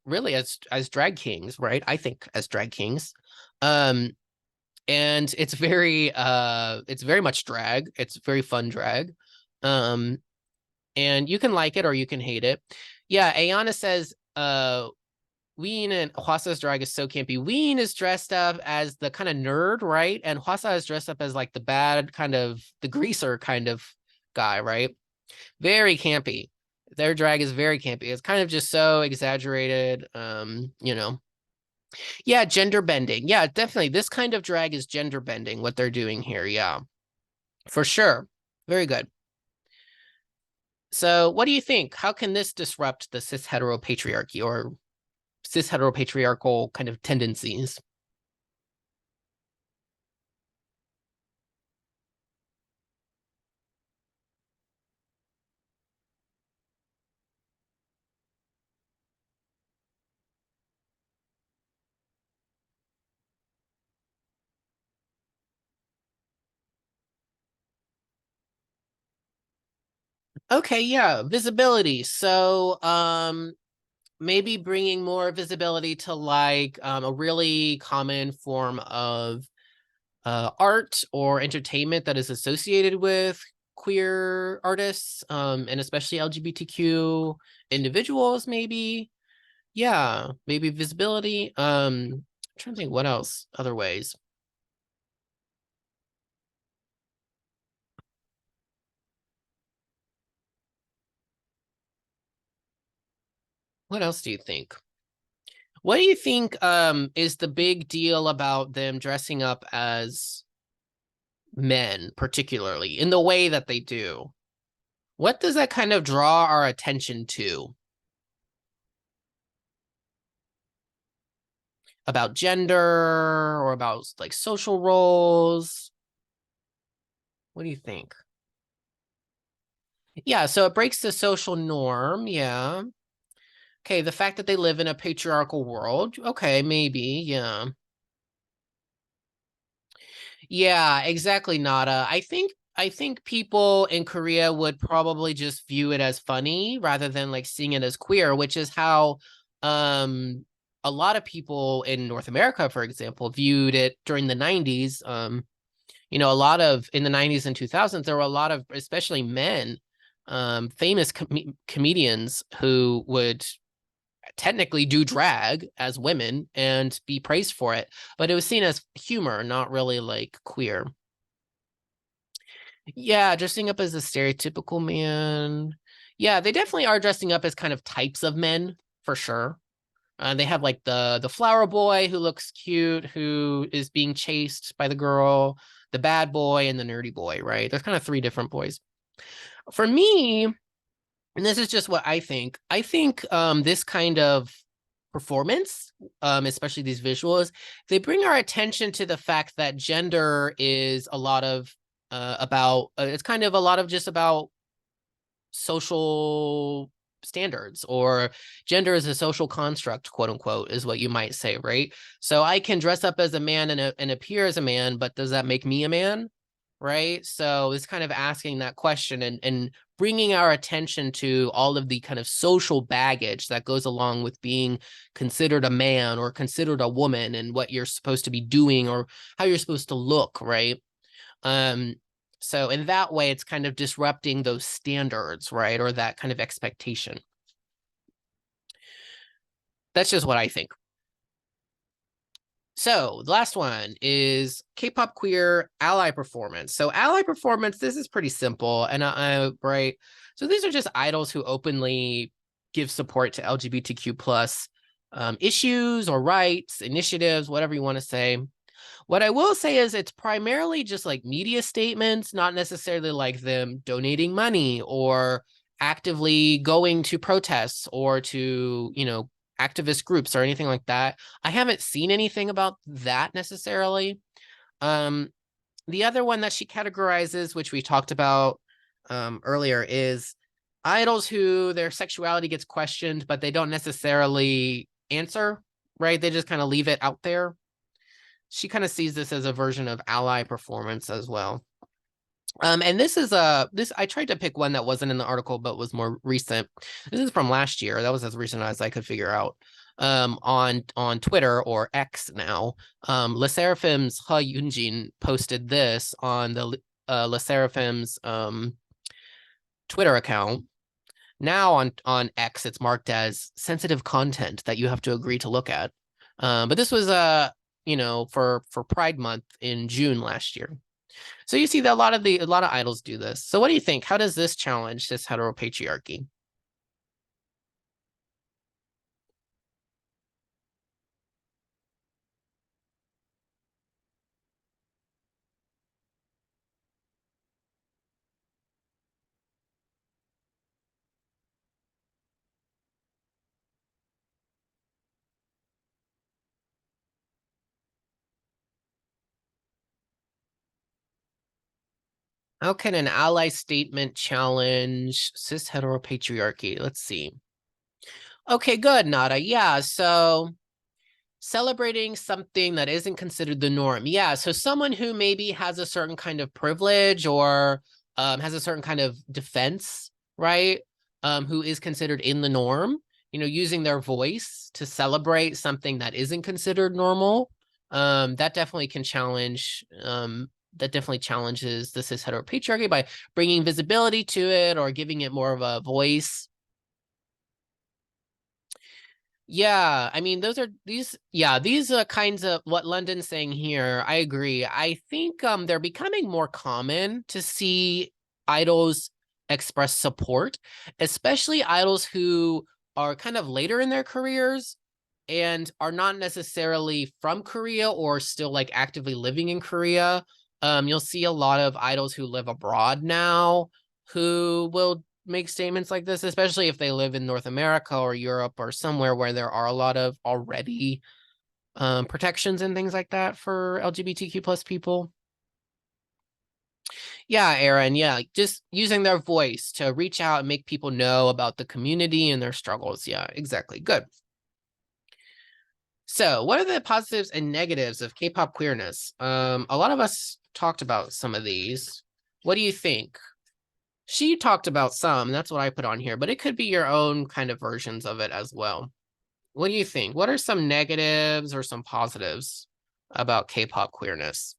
really as drag kings, right? I think as drag kings. And it's very much drag. It's very fun drag. And you can like it or you can hate it. Yeah, Ayana says Ween and Hwasa's drag is so campy. Ween is dressed up as the kind of nerd, right? And Hwasa is dressed up as like the bad kind of the greaser kind of guy, right? Very campy. Their drag is very campy. It's kind of just so exaggerated. You know. Yeah, gender bending. Yeah, definitely. This kind of drag is gender bending, what they're doing here. Yeah, for sure. Very good. So what do you think? How can this disrupt the cis heteropatriarchy or cis heteropatriarchal kind of tendencies? Okay, yeah, visibility. So, maybe bringing more visibility to like a really common form of art or entertainment that is associated with queer artists, and especially LGBTQ individuals, maybe. Yeah, maybe visibility. I'm trying to think what else, other ways. What else do you think? What do you think is the big deal about them dressing up as men, particularly in the way that they do? What does that kind of draw our attention to about gender or about like social roles? What do you think? Yeah, so it breaks the social norm. Yeah. Okay, the fact that they live in a patriarchal world. Okay, maybe. Yeah. Yeah, exactly, Nada. I think people in Korea would probably just view it as funny rather than like seeing it as queer, which is how a lot of people in North America, for example, viewed it during the 90s. A lot of in the 90s and 2000s, there were a lot of, especially men, famous comedians who would technically do drag as women and be praised for it, but it was seen as humor, not really like queer. Yeah, dressing up as a stereotypical man. Yeah, they definitely are dressing up as kind of types of men for sure. They have like the flower boy who looks cute, who is being chased by the girl, the bad boy, and the nerdy boy, right? There's kind of three different boys. For me, and this is just what I think. I think this kind of performance, especially these visuals, they bring our attention to the fact that gender is a lot of about it's kind of a lot of just about social standards, or gender is a social construct, quote unquote, is what you might say, right? So I can dress up as a man and appear as a man, but does that make me a man? Right? So it's kind of asking that question and bringing our attention to all of the kind of social baggage that goes along with being considered a man or considered a woman, and what you're supposed to be doing or how you're supposed to look, right? Um, so in that way, it's kind of disrupting those standards, right? Or that kind of expectation. That's just what I think. So the last one is K-pop queer ally performance. So ally performance, this is pretty simple. And right. So these are just idols who openly give support to LGBTQ plus issues or rights, initiatives, whatever you want to say. What I will say is it's primarily just like media statements, not necessarily like them donating money or actively going to protests or to, activist groups or anything like that. I haven't seen anything about that necessarily. The other one that she categorizes, which we talked about earlier, is idols who their sexuality gets questioned, but they don't necessarily answer, right? They just kind of leave it out there. She kind of sees this as a version of ally performance as well. And this is I tried to pick one that wasn't in the article but was more recent. This is from last year. That was as recent as I could figure out. On Twitter, or X now. Le Seraphim's Ha Yunjin posted this on the Le Seraphim's Twitter account. Now on X, it's marked as sensitive content that you have to agree to look at. But this was for Pride Month in June last year. So you see that a lot of idols do this. So what do you think? How does this challenge this heteropatriarchy? How can an ally statement challenge cis heteropatriarchy? Let's see. Okay, good, Nada. Yeah, so celebrating something that isn't considered the norm. Yeah, so someone who maybe has a certain kind of privilege or has a certain kind of defense, right? Who is considered in the norm, using their voice to celebrate something that isn't considered normal. That definitely can challenge, that definitely challenges the cis heteropatriarchy by bringing visibility to it or giving it more of a voice. Yeah, I mean, these are kinds of what London's saying here. I agree. I think they're becoming more common to see idols express support, especially idols who are kind of later in their careers and are not necessarily from Korea or still like actively living in Korea. You'll see a lot of idols who live abroad now who will make statements like this, especially if they live in North America or Europe or somewhere where there are a lot of already protections and things like that for LGBTQ plus people. Yeah, Aaron, yeah, just using their voice to reach out and make people know about the community and their struggles. Yeah, exactly. Good. So what are the positives and negatives of K-pop queerness? A lot of us talked about some of these. What do you think? She talked about some, that's what I put on here, but it could be your own kind of versions of it as well. What do you think? What are some negatives or some positives about K-pop queerness?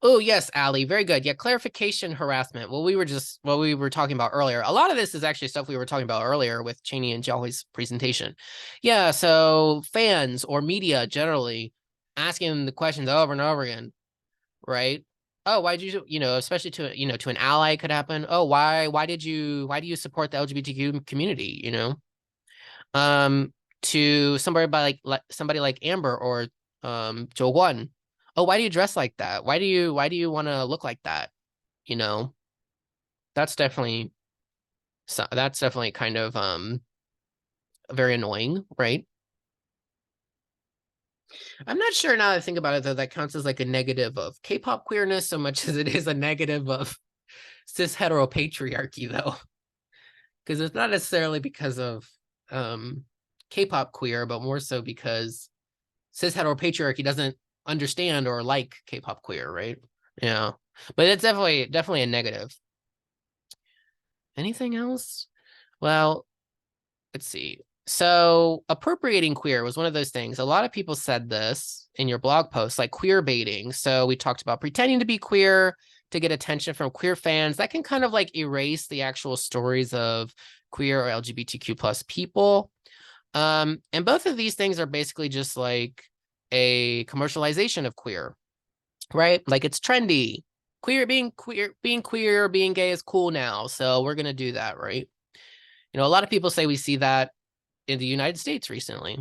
Oh, yes, Ali, very good. Yeah, clarification harassment. What we were talking about earlier. A lot of this is actually stuff we were talking about earlier with Cheney and Jolly's presentation. Yeah, so fans or media generally asking the questions over and over again, right? Oh, why did you, especially to an ally could happen. Oh, why do you support the LGBTQ community, Um, to somebody like Amber or Jo One. Oh, why do you dress like that? Why do you want to look like that? You know, that's definitely kind of very annoying, right? I'm not sure now that I think about it though, that counts as like a negative of K-pop queerness so much as it is a negative of cis heteropatriarchy though. Because it's not necessarily because of K-pop queer, but more so because cis heteropatriarchy doesn't understand or like K-pop queer, right? Yeah, but it's definitely a negative. Anything else? Well, let's see. So appropriating queer was one of those things. A lot of people said this in your blog post, like queer baiting. So we talked about pretending to be queer to get attention from queer fans. That can kind of like erase the actual stories of queer or LGBTQ plus people. And both of these things are basically just like a commercialization of queer, right? Like it's trendy. Being queer, being gay is cool now. So we're gonna do that, right? A lot of people say we see that in the United States recently.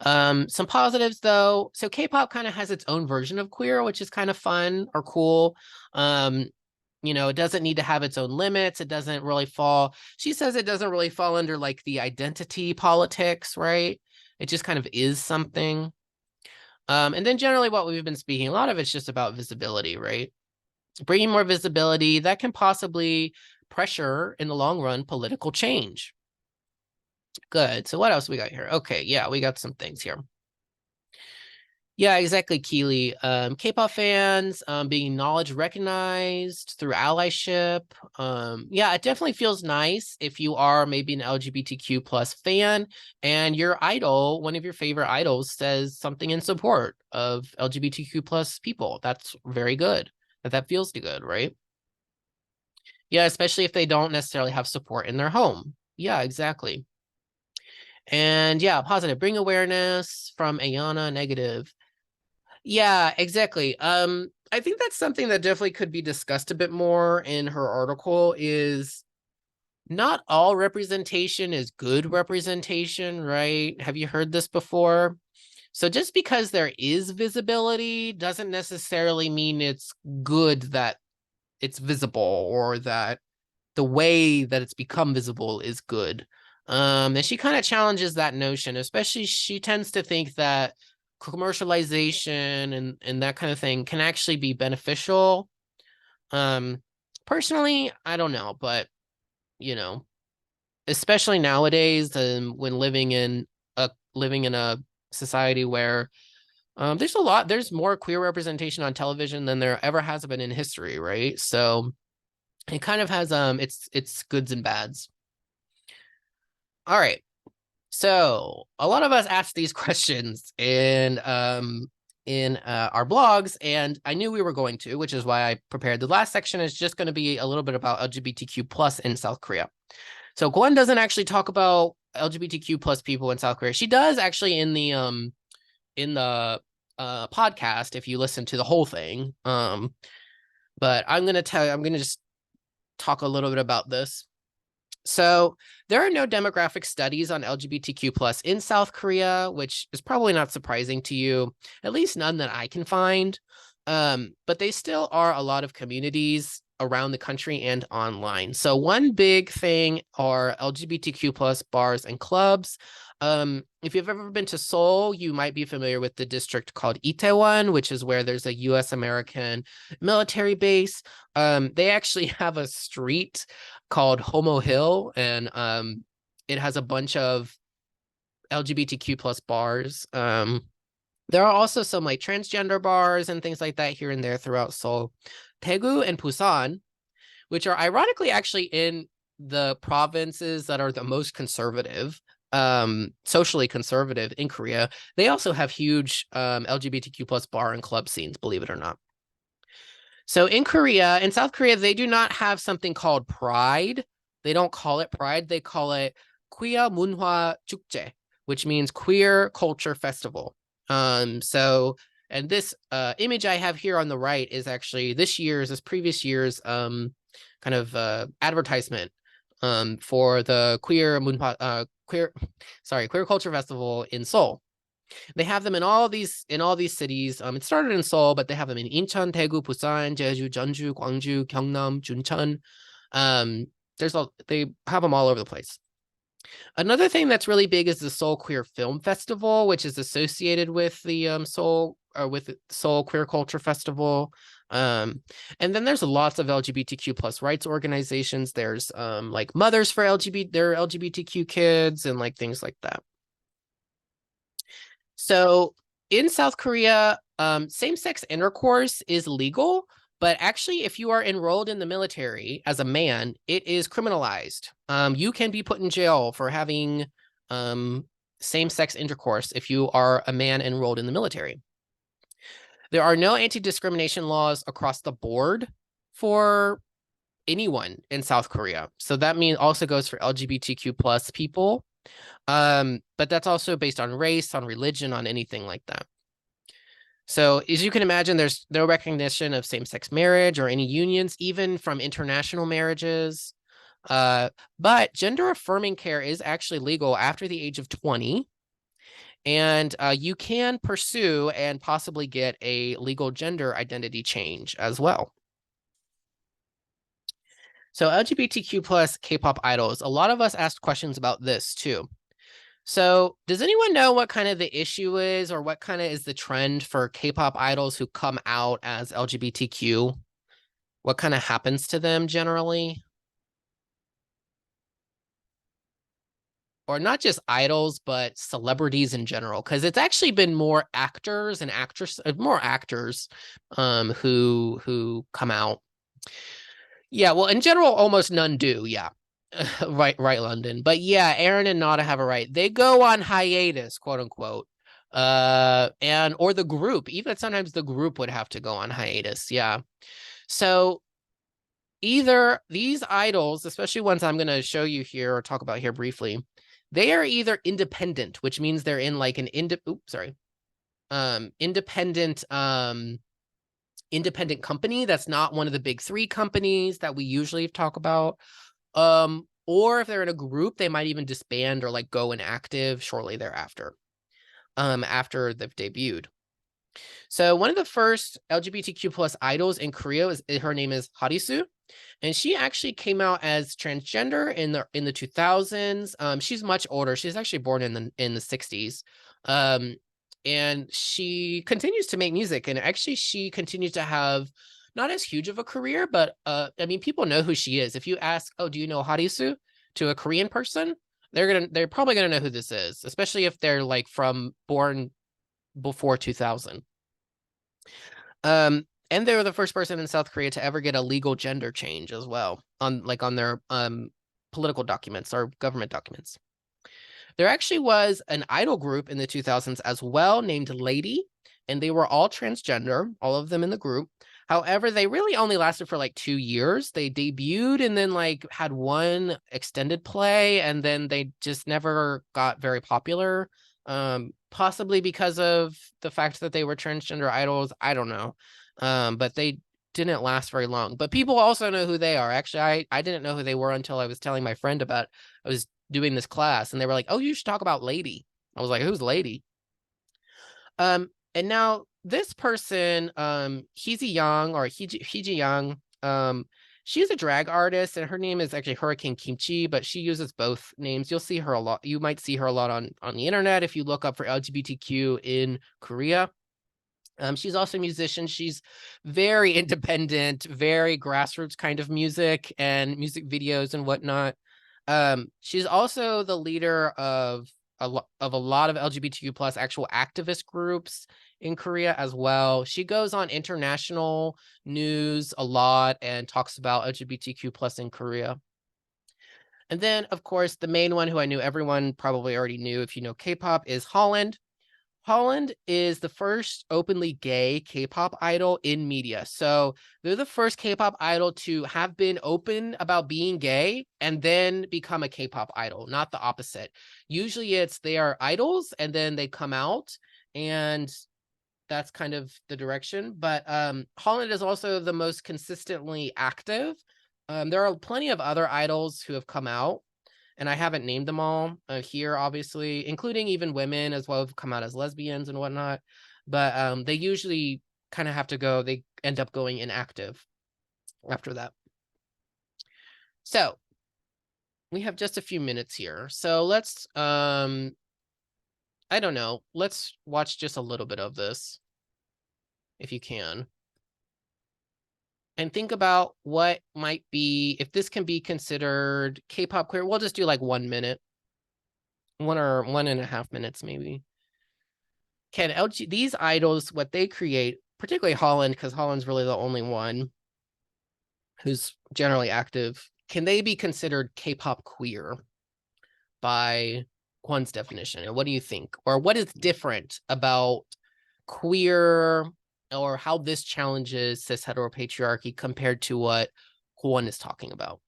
Some positives though. So K-pop kind of has its own version of queer, which is kind of fun or cool. It doesn't need to have its own limits. It doesn't really fall. She says it doesn't really fall under like the identity politics, right? It just kind of is something. And then generally what we've been speaking, a lot of it's just about visibility, right? Bringing more visibility that can possibly pressure in the long run political change. Good. So what else we got here? Okay, yeah, we got some things here. Yeah, exactly, Keely. K-pop fans being knowledge recognized through allyship. Yeah, it definitely feels nice if you are maybe an LGBTQ plus fan and your idol, one of your favorite idols, says something in support of LGBTQ plus people. That's very good. That feels good, right? Yeah, especially if they don't necessarily have support in their home. Yeah, exactly. And yeah, positive. Bring awareness from Ayana, negative. Yeah, exactly. I think that's something that definitely could be discussed a bit more in her article is not all representation is good representation, right? Have you heard this before? So just because there is visibility doesn't necessarily mean it's good that it's visible or that the way that it's become visible is good. And she kind of challenges that notion, especially she tends to think that commercialization and that kind of thing can actually be beneficial. Personally, I don't know, but you know, especially nowadays, when living in a society where there's more queer representation on television than there ever has been in history, right? So it kind of has its goods and bads. All right. So a lot of us asked these questions in our blogs, and I knew we were going to, which is why I prepared. The last section is just going to be a little bit about LGBTQ plus in South Korea. So Gwen doesn't actually talk about LGBTQ plus people in South Korea. She does actually in the podcast if you listen to the whole thing. But I'm gonna just talk a little bit about this. So there are no demographic studies on LGBTQ plus in South Korea, which is probably not surprising to you, at least none that I can find. But they still are a lot of communities around the country and online. So one big thing are LGBTQ plus bars and clubs. If you've ever been to Seoul, you might be familiar with the district called Itaewon, which is where there's a US American military base. They actually have a street called Homo Hill, and it has a bunch of LGBTQ plus bars. There are also some like transgender bars and things like that here and there throughout Seoul. Daegu and Busan, which are ironically actually in the provinces that are the most conservative, socially conservative in Korea, they also have huge LGBTQ plus bar and club scenes, believe it or not. So in South Korea, they do not have something called Pride. They don't call it Pride. They call it Queer Munhwa Chukje, which means Queer Culture Festival. And this image I have here on the right is actually this previous year's kind of advertisement for the Queer Culture Festival in Seoul. They have them in all these cities. It started in Seoul, but they have them in Incheon, Daegu, Busan, Jeju, Jeonju, Gwangju, Gyeongnam, Juncheon. They have them all over the place. Another thing that's really big is the Seoul Queer Film Festival, which is associated with the Seoul Queer Culture Festival. And then there's lots of LGBTQ plus rights organizations. There's like Mothers for LGBTQ kids and like things like that. So in South Korea, same-sex intercourse is legal, but actually, if you are enrolled in the military as a man, it is criminalized. You can be put in jail for having same-sex intercourse if you are a man enrolled in the military. There are no anti-discrimination laws across the board for anyone in South Korea. So that also goes for LGBTQ plus people. But that's also based on race, on religion, on anything like that. So as you can imagine, there's no recognition of same-sex marriage or any unions, even from international marriages. But gender-affirming care is actually legal after the age of 20. And you can pursue and possibly get a legal gender identity change as well. So LGBTQ plus K-pop idols, a lot of us asked questions about this too. So does anyone know what kind of the issue is or what kind of is the trend for K-pop idols who come out as LGBTQ? What kind of happens to them generally? or not just idols, but celebrities in general, because it's actually been more actors and more actors who come out. Yeah, well, in general, almost none do. Yeah. Right, London. But yeah, Aaron and Nada have a right. They go on hiatus, quote unquote. And or the group, even sometimes the group would have to go on hiatus. Yeah. So either these idols, especially ones I'm going to show you here or talk about here briefly, they are either independent, which means they're in like an independent company that's not one of the big three companies that we usually talk about. Or if they're in a group, they might even disband or like go inactive shortly thereafter, after they've debuted. So one of the first LGBTQ plus idols in Korea her name is Harisu, and she actually came out as transgender in the 2000s. She's much older. She's actually born in the 60s. And she continues to make music, and actually she continues to have not as huge of a career, but I mean, people know who she is. If you ask, oh, do you know Harisu, to a Korean person, they're probably gonna know who this is, especially if they're like born before 2000. And they were the first person in South Korea to ever get a legal gender change as well on their political documents or government documents. There actually was an idol group in the 2000s as well named Lady, and they were all transgender, all of them in the group. However, they really only lasted for like 2 years. They debuted and then like had one extended play, and then they just never got very popular. Possibly because of the fact that they were transgender idols. I don't know. But they didn't last very long. But people also know who they are. Actually, I didn't know who they were until I was telling my friend about I was doing this class, and they were like, "Oh, you should talk about Lady." I was like, "Who's Lady?" And now this person, Heezy Young or Heeji Young, she's a drag artist, and her name is actually Hurricane Kimchi, but she uses both names. You'll see her a lot. You might see her a lot on the internet if you look up for LGBTQ in Korea. She's also a musician. She's very independent, very grassroots kind of music and music videos and whatnot. She's also the leader of a lot of LGBTQ plus actual activist groups in Korea as well. She goes on international news a lot and talks about LGBTQ plus in Korea. And then, of course, the main one who I knew everyone probably already knew if you know K-pop is Holland. Holland is the first openly gay K-pop idol in media. So they're the first K-pop idol to have been open about being gay and then become a K-pop idol, not the opposite. Usually they are idols and then they come out, and that's kind of the direction. But Holland is also the most consistently active. There are plenty of other idols who have come out, and I haven't named them all here, obviously, including even women as well who've come out as lesbians and whatnot. But they usually kind of have to go, they end up going inactive after that. So we have just a few minutes here. So let's, I don't know, let's watch just a little bit of this, if you can. And think about what might be, if this can be considered K-pop queer. We'll just do like 1 minute. 1.5 minutes, maybe. Can these idols, what they create, particularly Holland, because Holland's really the only one who's generally active, can they be considered K-pop queer by one's definition? And what do you think? Or what is different about queer, or how this challenges cis heteropatriarchy compared to what Kwon is talking about?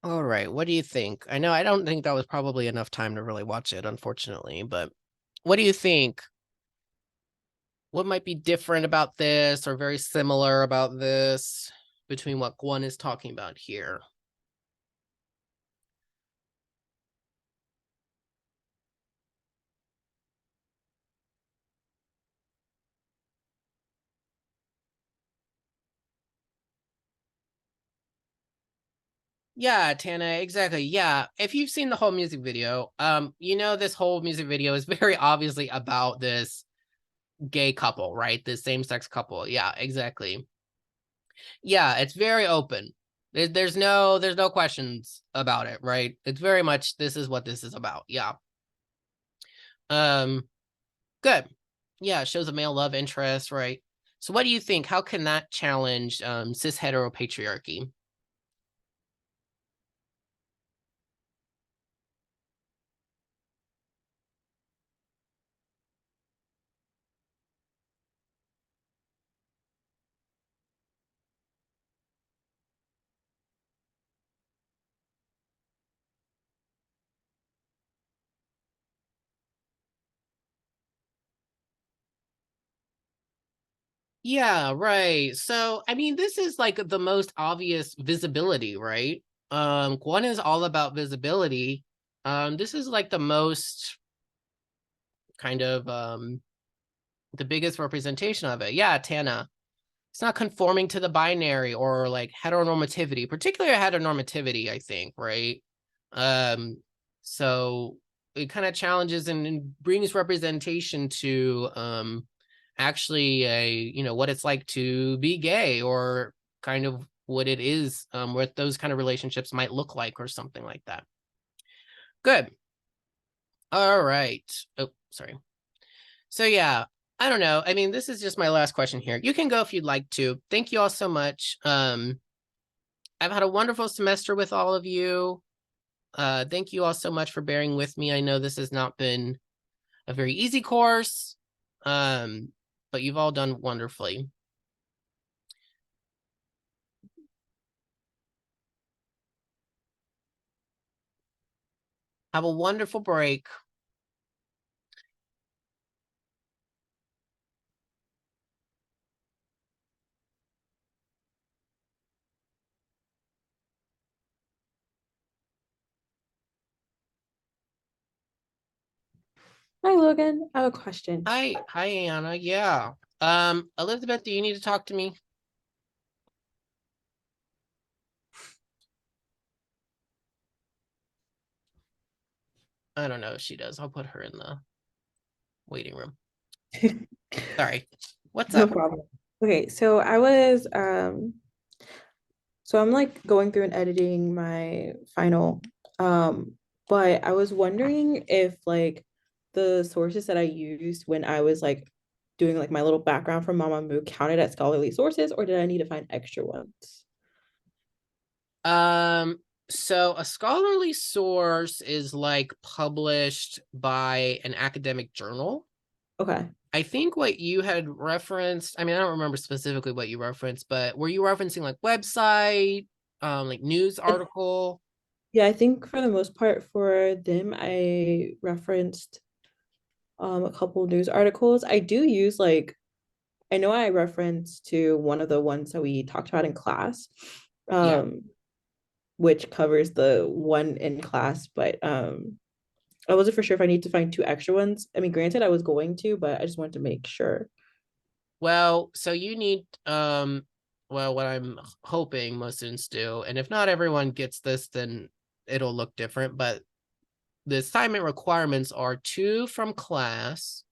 All right, what do you think? I know I don't think that was probably enough time to really watch it, unfortunately, but what do you think? What might be different about this or very similar about this between what Gwon is talking about here? Yeah, Tana, exactly. Yeah. If you've seen the whole music video, you know this whole music video is very obviously about this gay couple, right? This same-sex couple. Yeah, exactly. Yeah, it's very open. There's no questions about it, right? It's very much this is what this is about. Yeah. Um, good. Yeah, it shows a male love interest, right? So what do you think? How can that challenge cis heteropatriarchy? Yeah, right. So, I mean, this is like the most obvious visibility, right? One is all about visibility. This is like the most kind of the biggest representation of it. Yeah, Tana. It's not conforming to the binary or like heteronormativity, particularly heteronormativity, I think, right? Um, so it kind of challenges and brings representation to actually what it's like to be gay or kind of what it is, what those kind of relationships might look like or something like that. Good. All right. Oh, sorry. So yeah, I don't know. I mean, this is just my last question here. You can go if you'd like to. Thank you all so much. I've had a wonderful semester with all of you. Thank you all so much for bearing with me. I know this has not been a very easy course, but you've all done wonderfully. Have a wonderful break. Hi, Logan. I have a question. Hi, Anna. Yeah. Elizabeth, do you need to talk to me? I don't know if she does. I'll put her in the waiting room. Sorry. What's No up? problem. Okay, so I was so I'm like going through and editing my final but I was wondering if like the sources that I used when I was like doing like my little background from Mama Moo counted as scholarly sources, or did I need to find extra ones? So a scholarly source is like published by an academic journal. Okay. I think what you had referenced, I mean, I don't remember specifically what you referenced, but were you referencing like website, like news article? Yeah, I think for the most part for them I referenced a couple news articles. I do use like I know I referenced to one of the ones that we talked about in class, Yeah. which covers the one in class, but I wasn't for sure if I need to find two extra ones. I mean, granted, I was going to, but I just wanted to make sure. Well, so you need, well, what I'm hoping most students do, and if not everyone gets this, then it'll look different, but the assignment requirements are 2 from class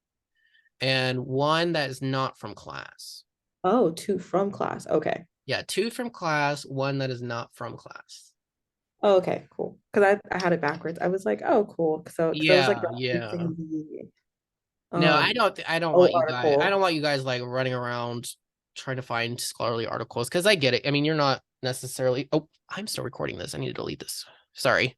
and 1 that is not from class. Oh, two from class. Okay. Yeah, 2 from class, 1 that is not from class. Oh, okay, cool. Because I had it backwards. I was like, oh, cool. So, because I was like Yeah. referencing the No, um I don't old want you guys, I article. don't want you guys like running around trying to find scholarly articles because I get it. I mean, you're not necessarily, oh, I'm still recording this. I need to delete this. Sorry.